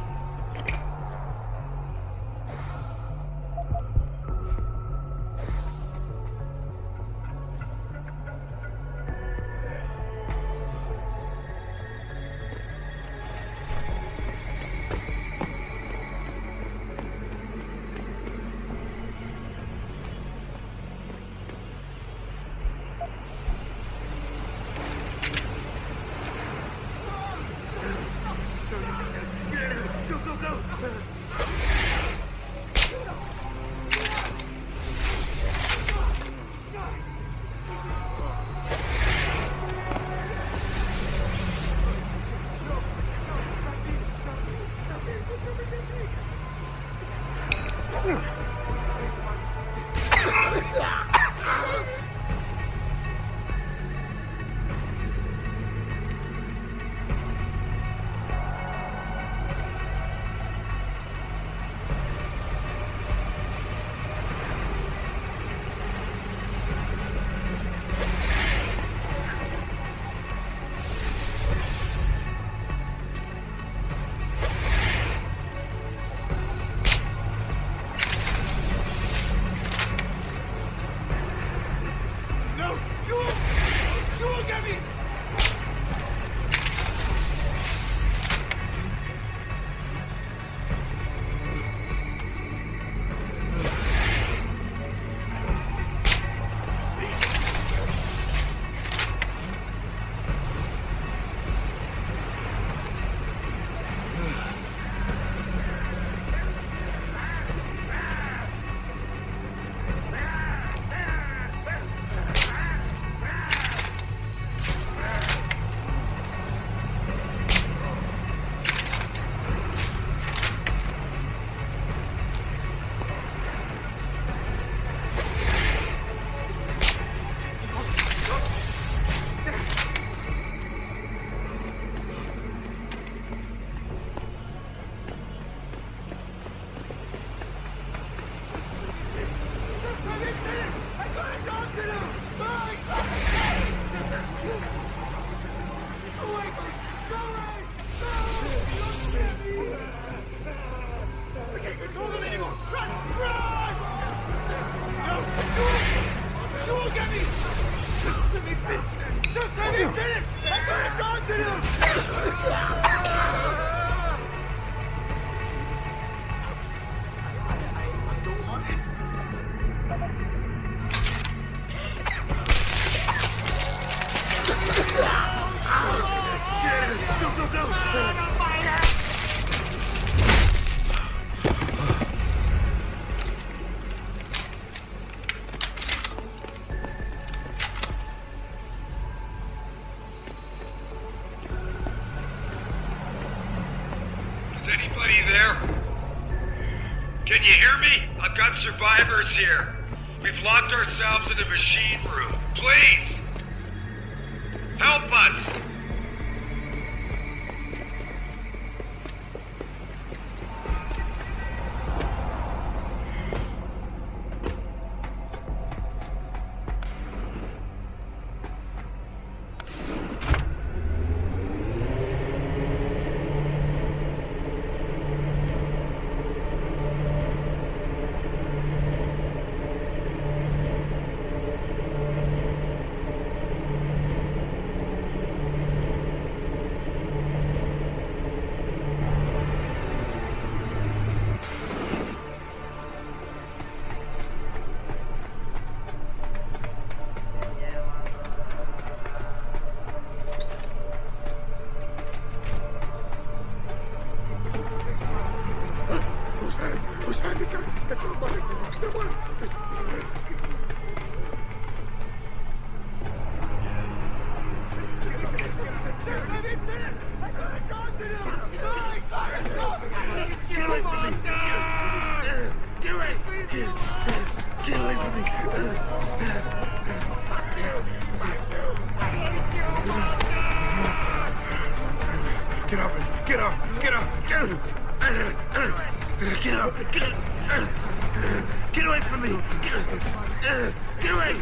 Is anybody there? Can you hear me? I've got survivors here. We've locked ourselves in a machine room. Please! Help us! Get away from me! Get away!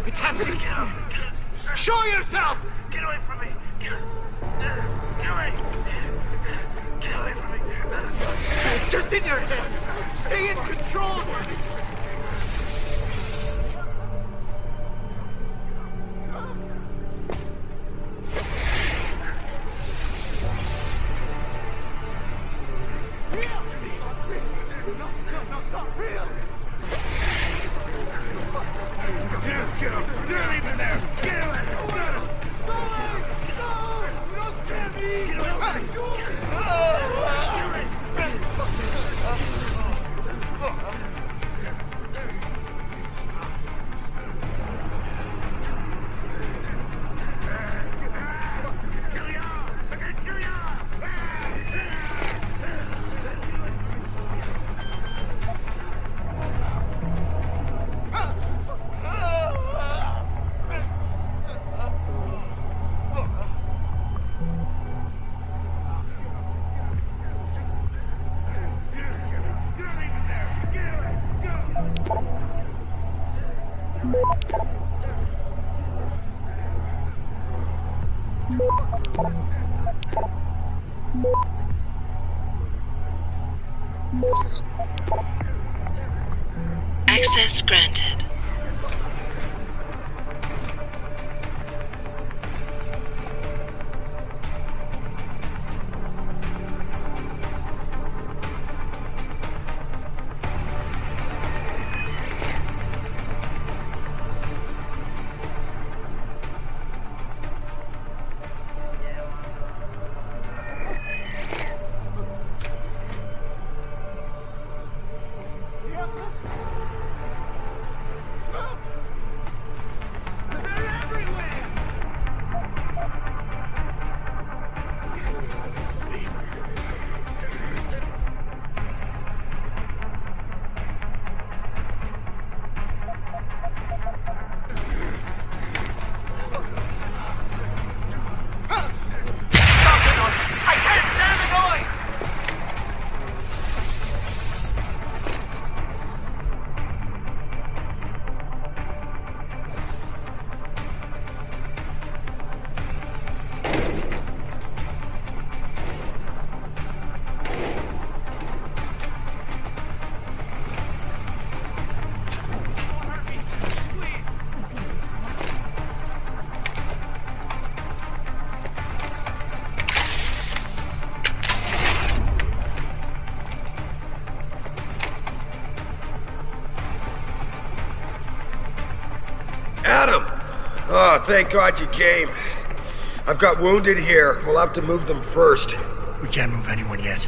It's happening! Get up! Show yourself! Get away from me! Get away! Get away from me! It's just in your head! Stay in control! Access granted. Adam! Oh, thank God you came. I've got wounded here. We'll have to move them first. We can't move anyone yet.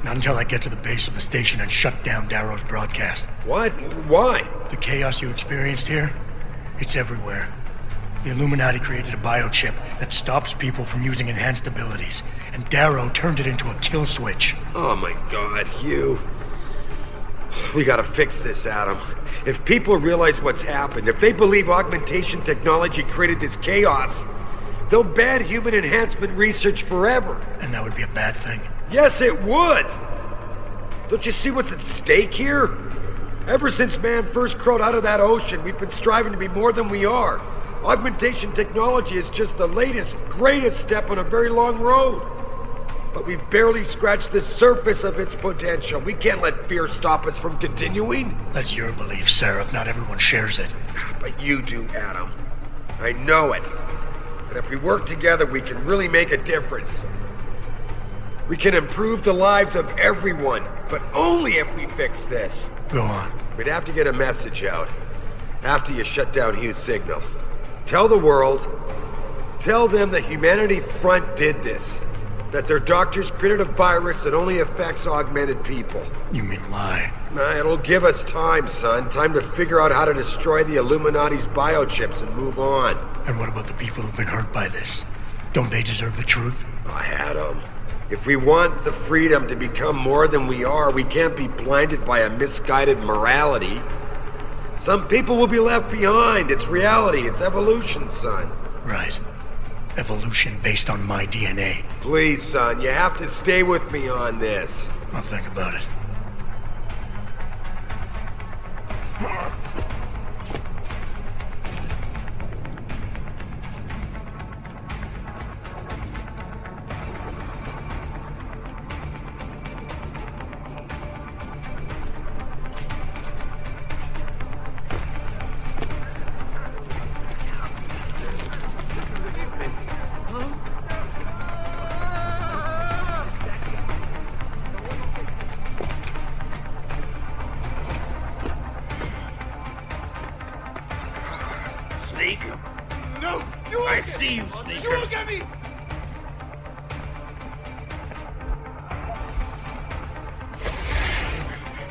Not until I get to the base of the station and shut down Darrow's broadcast. What? Why? The chaos you experienced here, it's everywhere. The Illuminati created a biochip that stops people from using enhanced abilities, and Darrow turned it into a kill switch. Oh my God, you. We gotta fix this, Adam. If people realize what's happened, if they believe augmentation technology created this chaos, they'll ban human enhancement research forever. And that would be a bad thing. Yes, it would! Don't you see what's at stake here? Ever since man first crawled out of that ocean, we've been striving to be more than we are. Augmentation technology is just the latest, greatest step on a very long road. But we've barely scratched the surface of its potential. We can't let fear stop us from continuing. That's your belief, Seraph. Not everyone shares it. But you do, Adam. I know it. And if we work together, we can really make a difference. We can improve the lives of everyone, but only if we fix this. Go on. We'd have to get a message out after you shut down Hugh's signal. Tell the world, tell them the Humanity Front did this. That their doctors created a virus that only affects augmented people. You mean lie? Nah, it'll give us time, son. Time to figure out how to destroy the Illuminati's biochips and move on. And what about the people who've been hurt by this? Don't they deserve the truth? I had them. If we want the freedom to become more than we are, we can't be blinded by a misguided morality. Some people will be left behind. It's reality. It's evolution, son. Right. Evolution based on my DNA. Please, son, you have to stay with me on this. I'll think about it. Snake? No! I see you, Snake! You won't get me!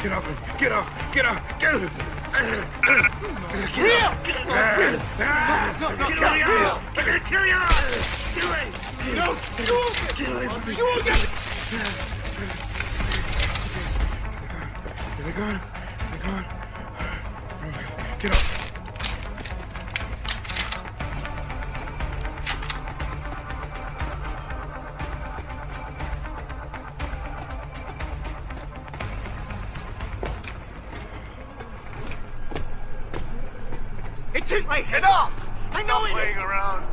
Get off me! Get off! Get off! Get off! Get off! Get away! No! You won't get away from me! You won't get me! They're gone. They're gone. Get off! It's in my head off! I know it is! Around.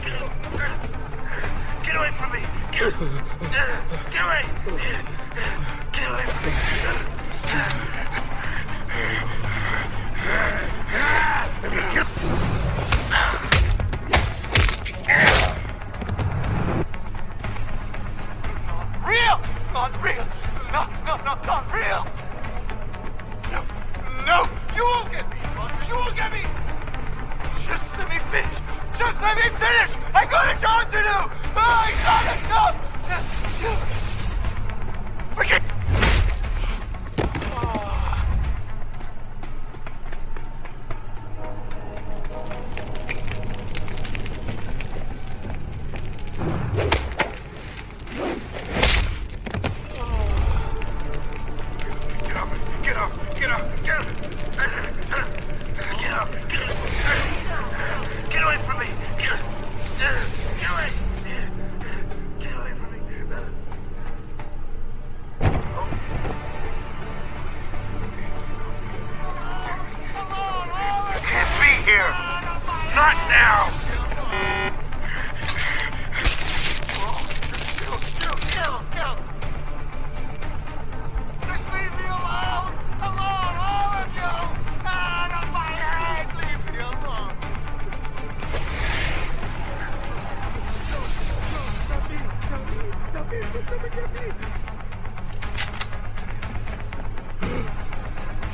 Get away from me! Get away! Get away from me! Real! Not real! Not real! No! You won't get me, Buster! You won't get me! Just let me finish! Just let me finish! I got a job to do! I got a job! Okay.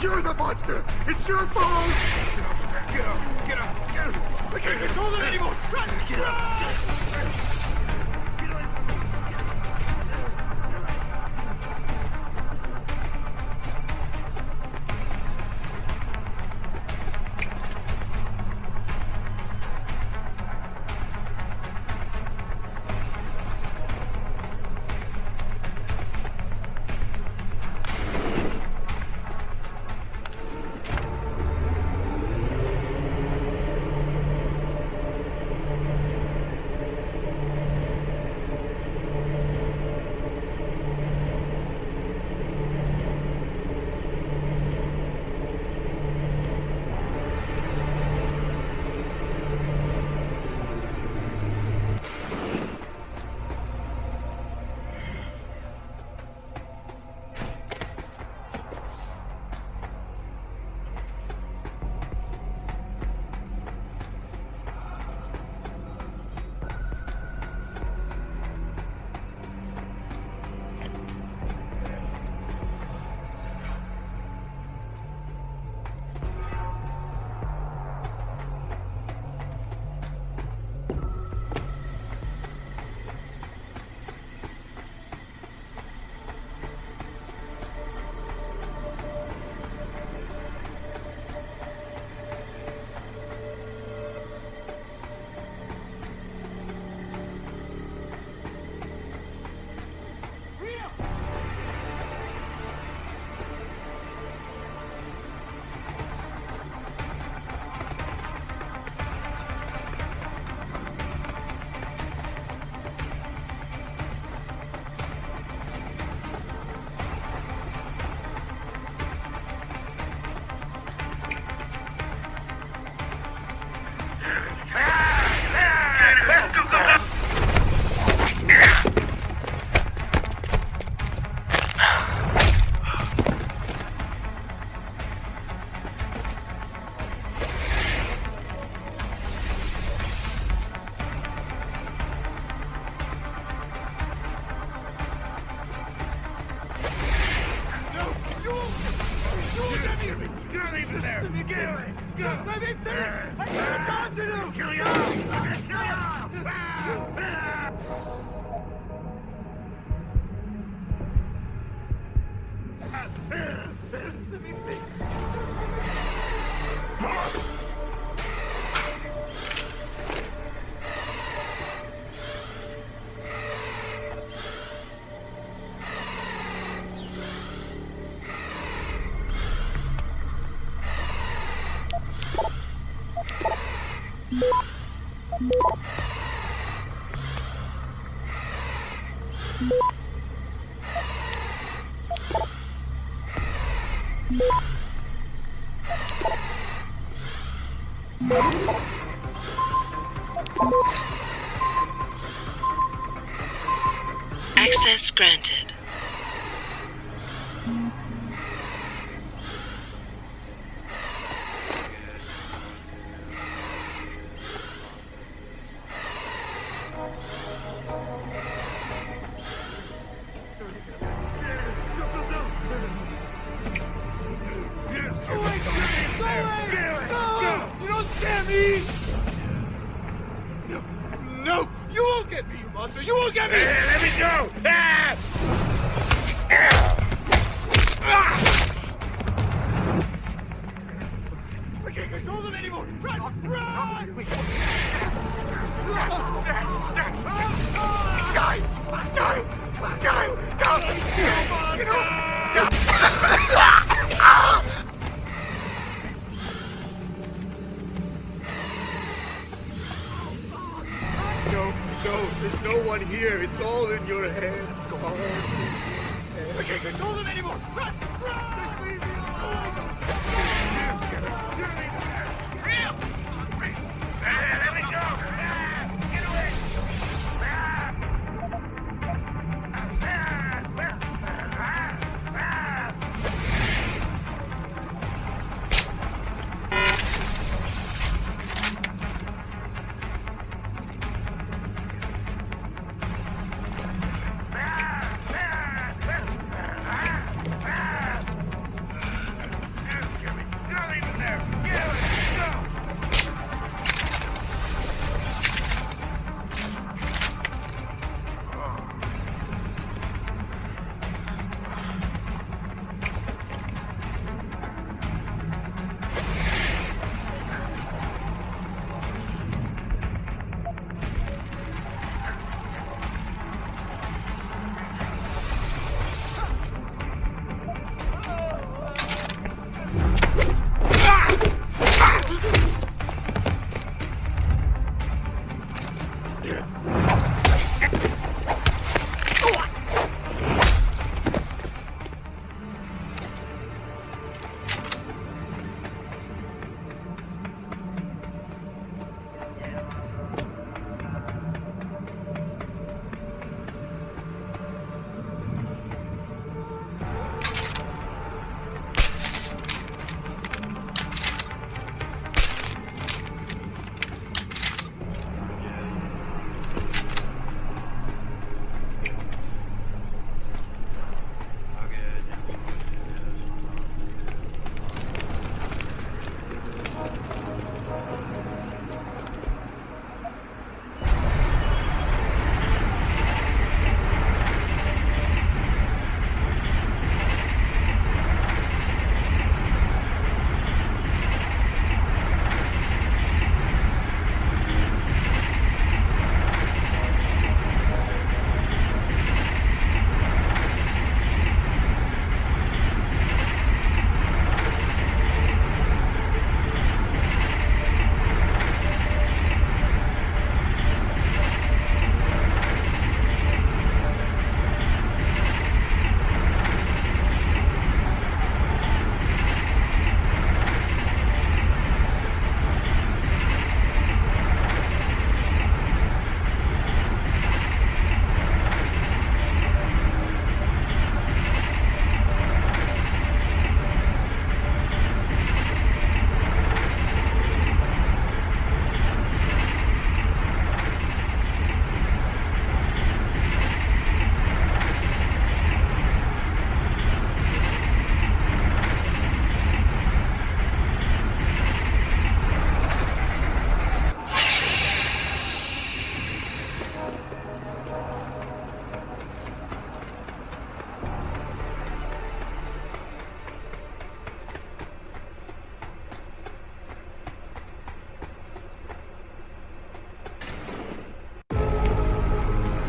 You're the monster! It's your fault! Get up! I can't control them anymore! Run! Get up! Access granted. No! You won't get me, you monster! You won't get me! Hey, let me go! I can't control them anymore! Run! Run! No, there's no one here. It's all in your head. All in your head. I can't control them anymore. Run! Run! Just leave me alone! Let me go! Get away!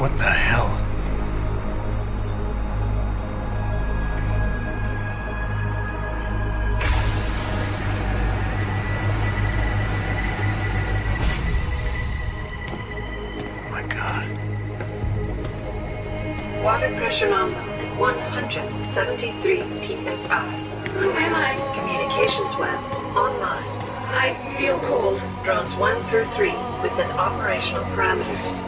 What the hell? Oh my God. Water pressure nominal at 173 psi. Who am I? Communications web online. I feel cold. Drones 1 through 3 within operational parameters.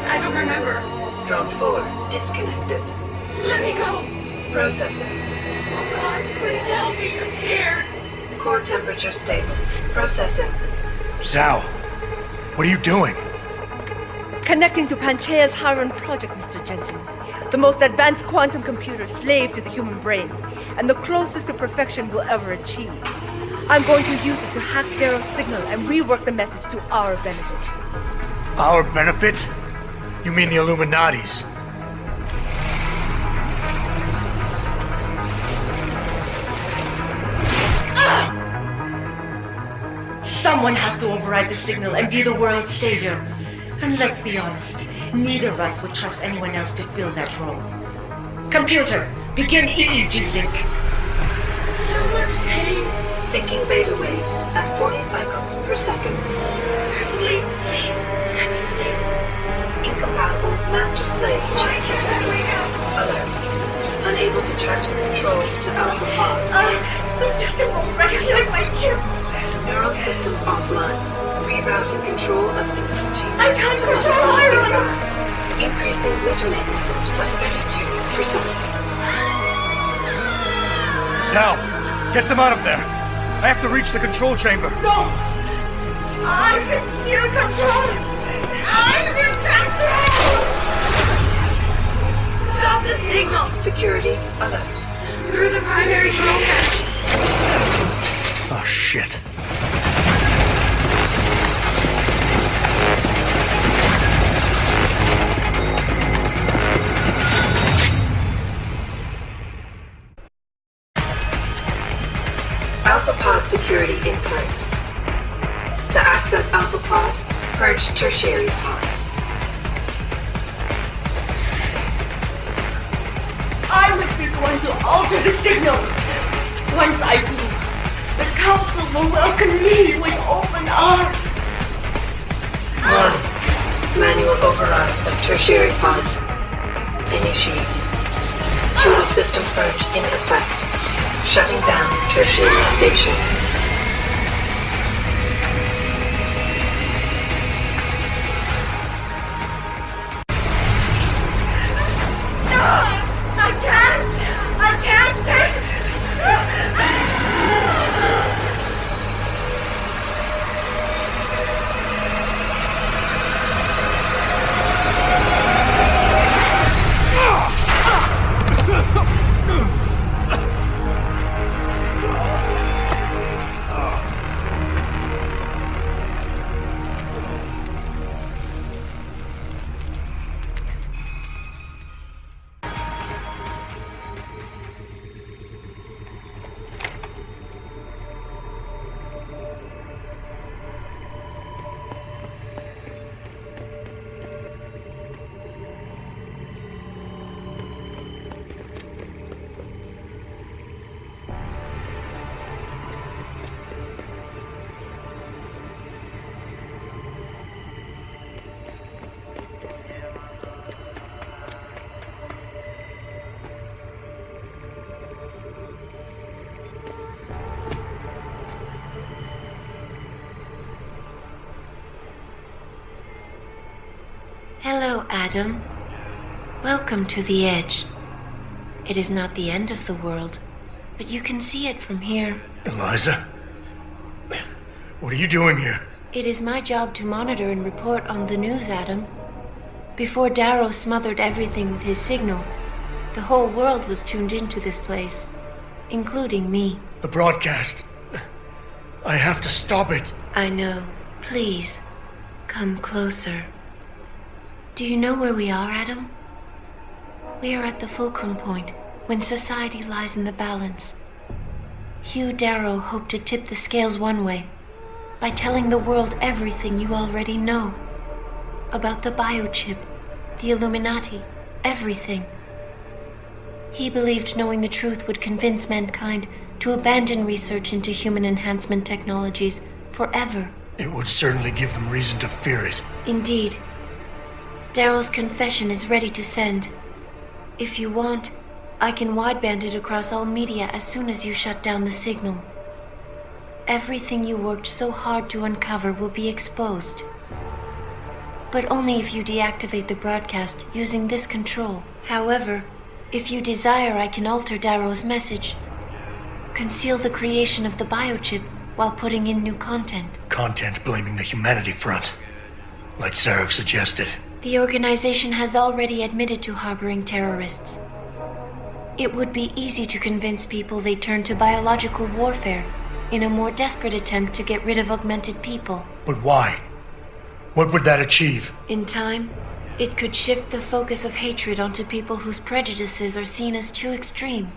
I don't remember. Drop 4 disconnected. Let me go. Processing. Oh God, please help me. I'm scared. Core temperature stable. Processing. Zhao, what are you doing? Connecting to Panchaea's Haron project, Mr. Jensen. The most advanced quantum computer slave to the human brain, and the closest to perfection we'll ever achieve. I'm going to use it to hack Darrow's signal and rework the message to our benefit. Our benefit? You mean the Illuminati's? Someone has to override the signal and be the world's savior. And let's be honest, neither of us would trust anyone else to fill that role. Computer, begin EEG sync. So much pain. Syncing beta waves at 40 cycles per second. Sleep, please. Let me sleep. Incompatible master-slave chain detected. Alert. Unable to transfer control to Alpha Pod. The system won't recognize my chip. Neural systems offline. Rerouting control of energy. I can't control Iron! Increasing glutamate levels by 32%. Zhao, get them out of there. I have to reach the control chamber. No! I can still control it! I'm in control! Stop the signal. Security alert. Through the primary control hatch. Oh, shit. Alpha Pod security in place. To access Alpha Pod, purge tertiary pods. I must be the one to alter the signal. Once I do, the Council will welcome me with open arms. Manual override of tertiary pods. Initiated. Dual system purge in effect. Shutting down tertiary stations. I can't take... Hello, Adam. Welcome to the Edge. It is not the end of the world, but you can see it from here. Eliza? What are you doing here? It is my job to monitor and report on the news, Adam. Before Darrow smothered everything with his signal, the whole world was tuned into this place, including me. The broadcast. I have to stop it. I know. Please, come closer. Do you know where we are, Adam? We are at the fulcrum point, when society lies in the balance. Hugh Darrow hoped to tip the scales one way, by telling the world everything you already know. About the biochip, the Illuminati, everything. He believed knowing the truth would convince mankind to abandon research into human enhancement technologies forever. It would certainly give them reason to fear it. Indeed. Darrow's confession is ready to send. If you want, I can wideband it across all media as soon as you shut down the signal. Everything you worked so hard to uncover will be exposed. but only if you deactivate the broadcast using this control. However, if you desire, I can alter Darrow's message. Conceal the creation of the biochip while putting in new content. Content blaming the humanity front, like Zarif suggested. The organization has already admitted to harboring terrorists. It would be easy to convince people they turn to biological warfare in a more desperate attempt to get rid of augmented people. But why? What would that achieve? In time, it could shift the focus of hatred onto people whose prejudices are seen as too extreme,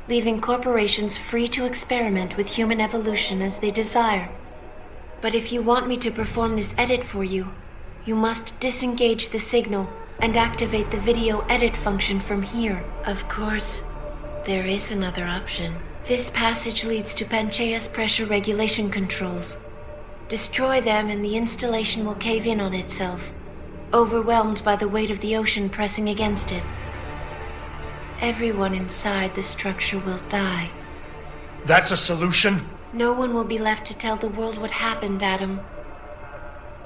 leaving corporations free to experiment with human evolution as they desire. But if you want me to perform this edit for you, you must disengage the signal and activate the video edit function from here. Of course, there is another option. This passage leads to Panchaea's pressure regulation controls. Destroy them and the installation will cave in on itself, overwhelmed by the weight of the ocean pressing against it. Everyone inside the structure will die. That's a solution? No one will be left to tell the world what happened, Adam.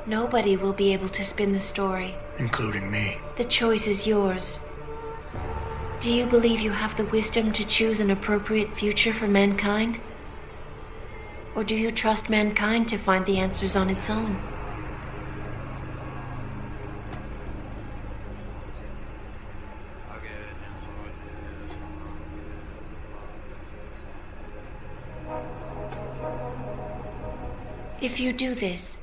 Nobody will be able to spin the story. Including me. The choice is yours. Do you believe you have the wisdom to choose an appropriate future for mankind? Or do you trust mankind to find the answers on its own? If you do this,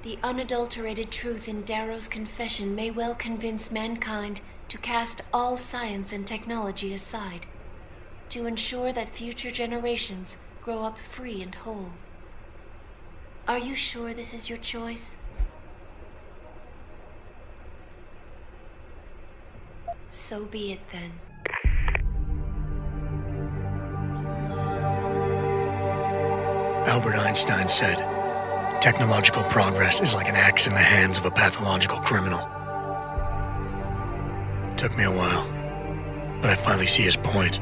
the unadulterated truth in Darrow's confession may well convince mankind to cast all science and technology aside, to ensure that future generations grow up free and whole. Are you sure this is your choice? So be it then. Albert Einstein said, technological progress is like an axe in the hands of a pathological criminal. It took me a while, but I finally see his point.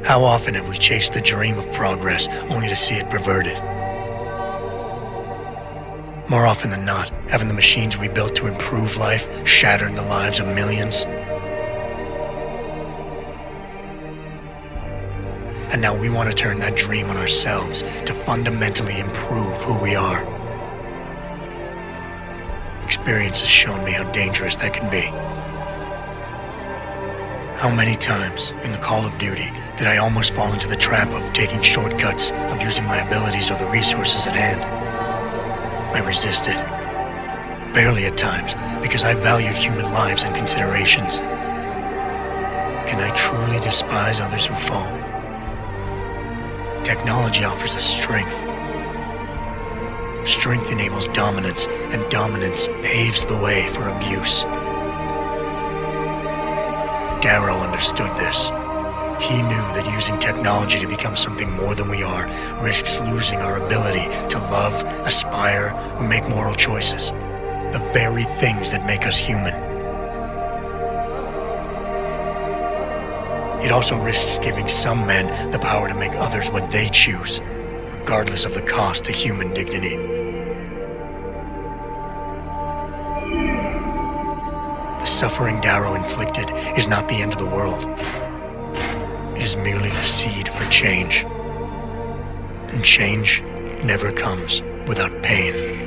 How often have we chased the dream of progress only to see it perverted? More often than not, haven't the machines we built to improve life shattered the lives of millions? And now we want to turn that dream on ourselves to fundamentally improve who we are. Experience has shown me how dangerous that can be. How many times in the call of duty did I almost fall into the trap of taking shortcuts, abusing my abilities or the resources at hand? I resisted. Barely at times, because I valued human lives and considerations. Can I truly despise others who fall? Technology offers us strength. Strength enables dominance, and dominance paves the way for abuse. Darrow understood this. He knew that using technology to become something more than we are risks losing our ability to love, aspire, or make moral choices. The very things that make us human. It also risks giving some men the power to make others what they choose, regardless of the cost to human dignity. The suffering Darrow inflicted is not the end of the world. It is merely the seed for change. And change never comes without pain.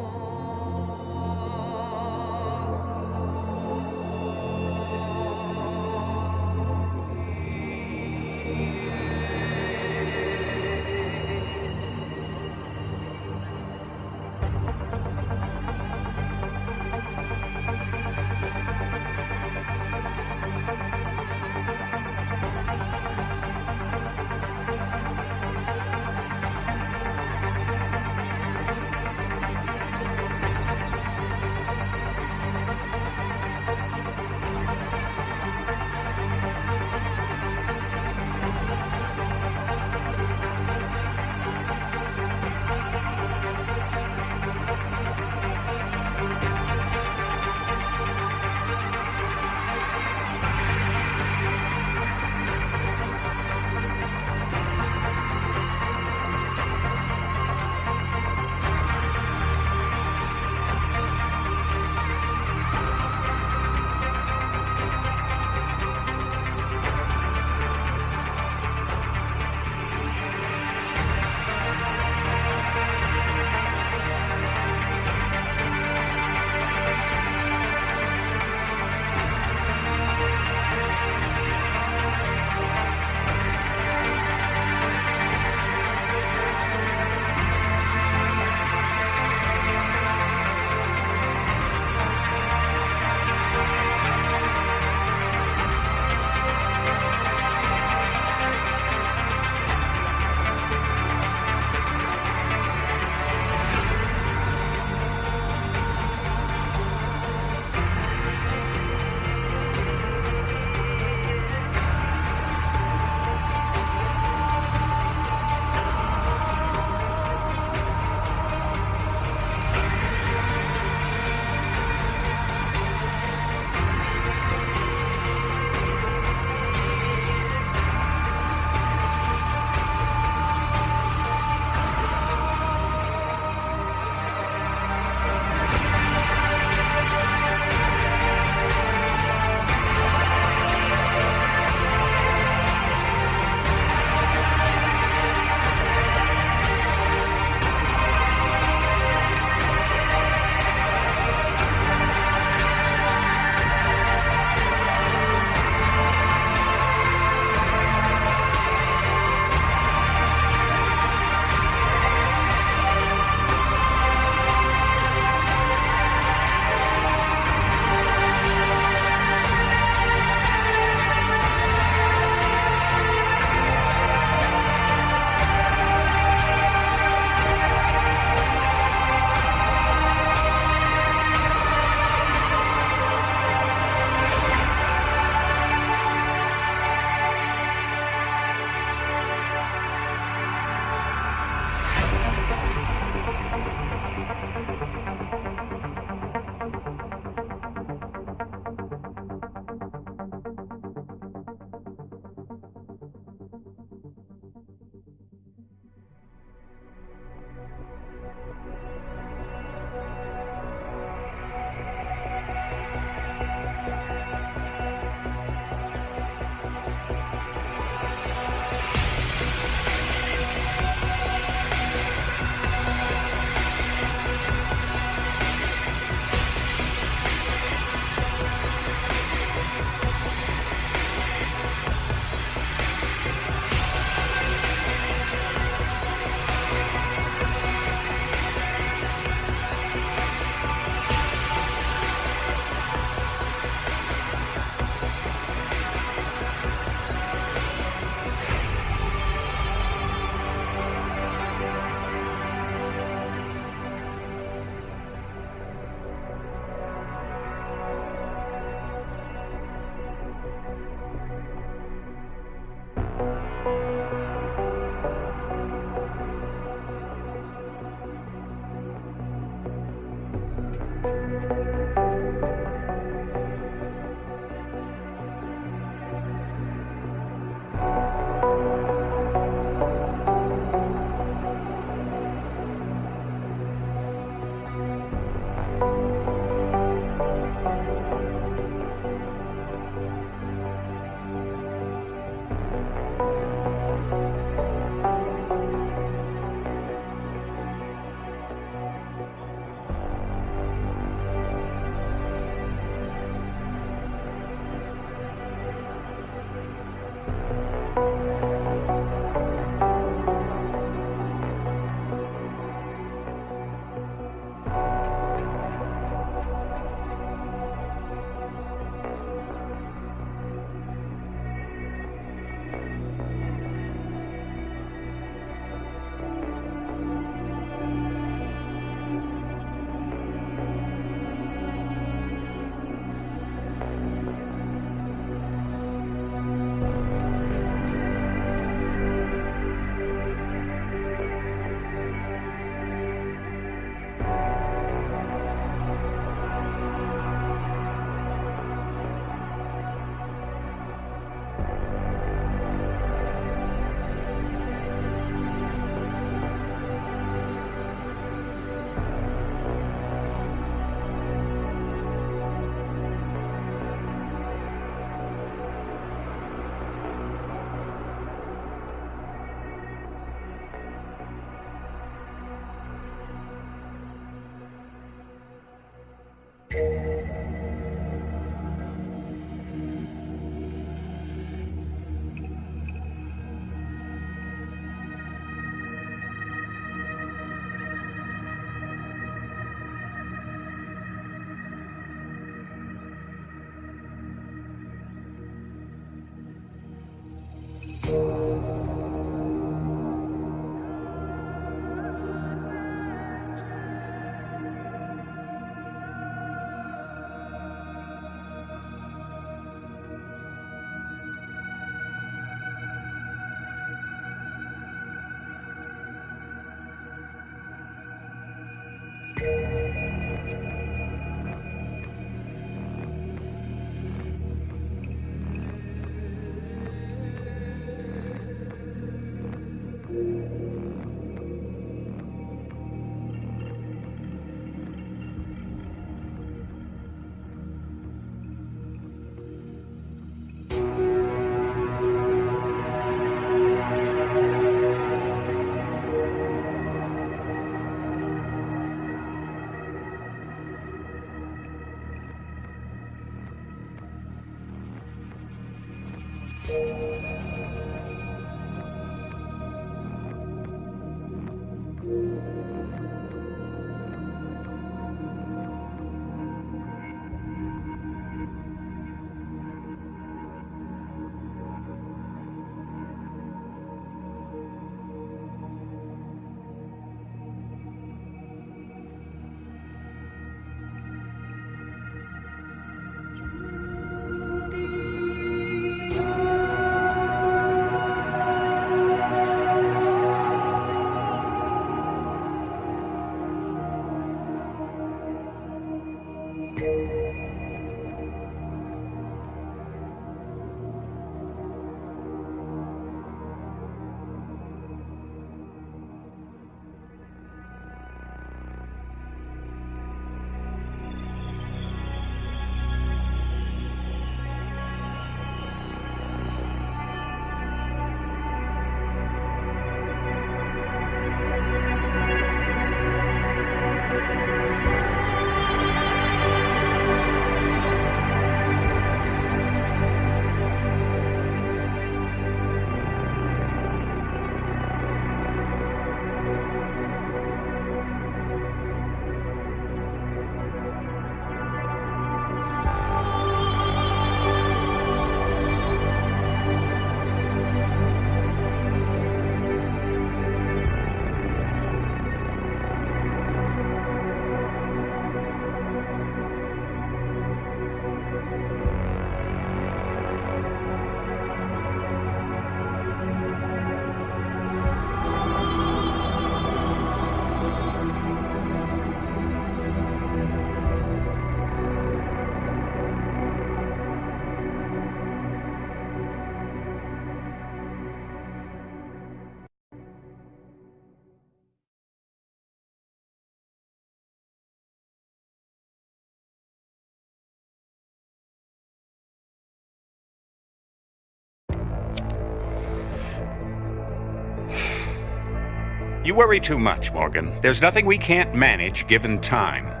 You worry too much, Morgan. There's nothing we can't manage given time.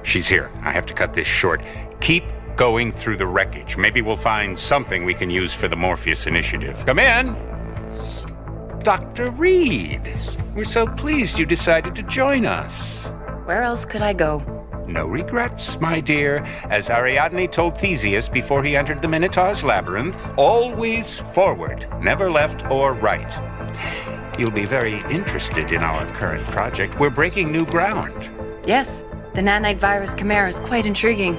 She's here. I have to cut this short. Keep going through the wreckage. Maybe we'll find something we can use for the Morpheus initiative. Come in! Dr. Reed! We're so pleased you decided to join us. Where else could I go? No regrets, my dear. As Ariadne told Theseus before he entered the Minotaur's labyrinth, always forward, never left or right. You'll be very interested in our current project. We're breaking new ground. Yes, the nanite virus chimera is quite intriguing.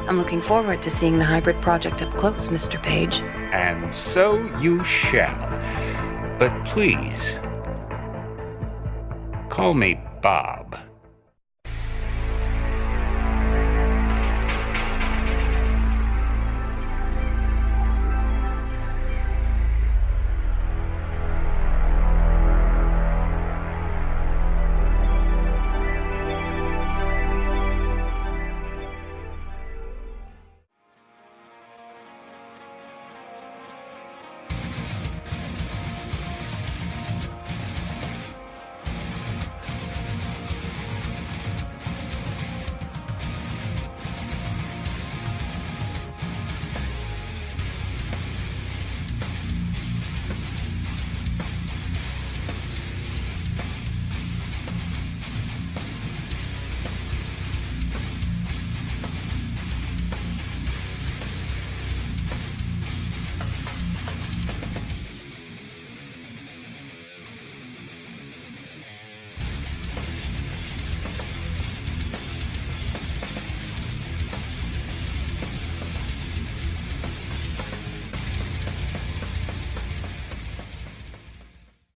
I'm looking forward to seeing the hybrid project up close, Mr. Page. And so you shall. But please, call me Bob.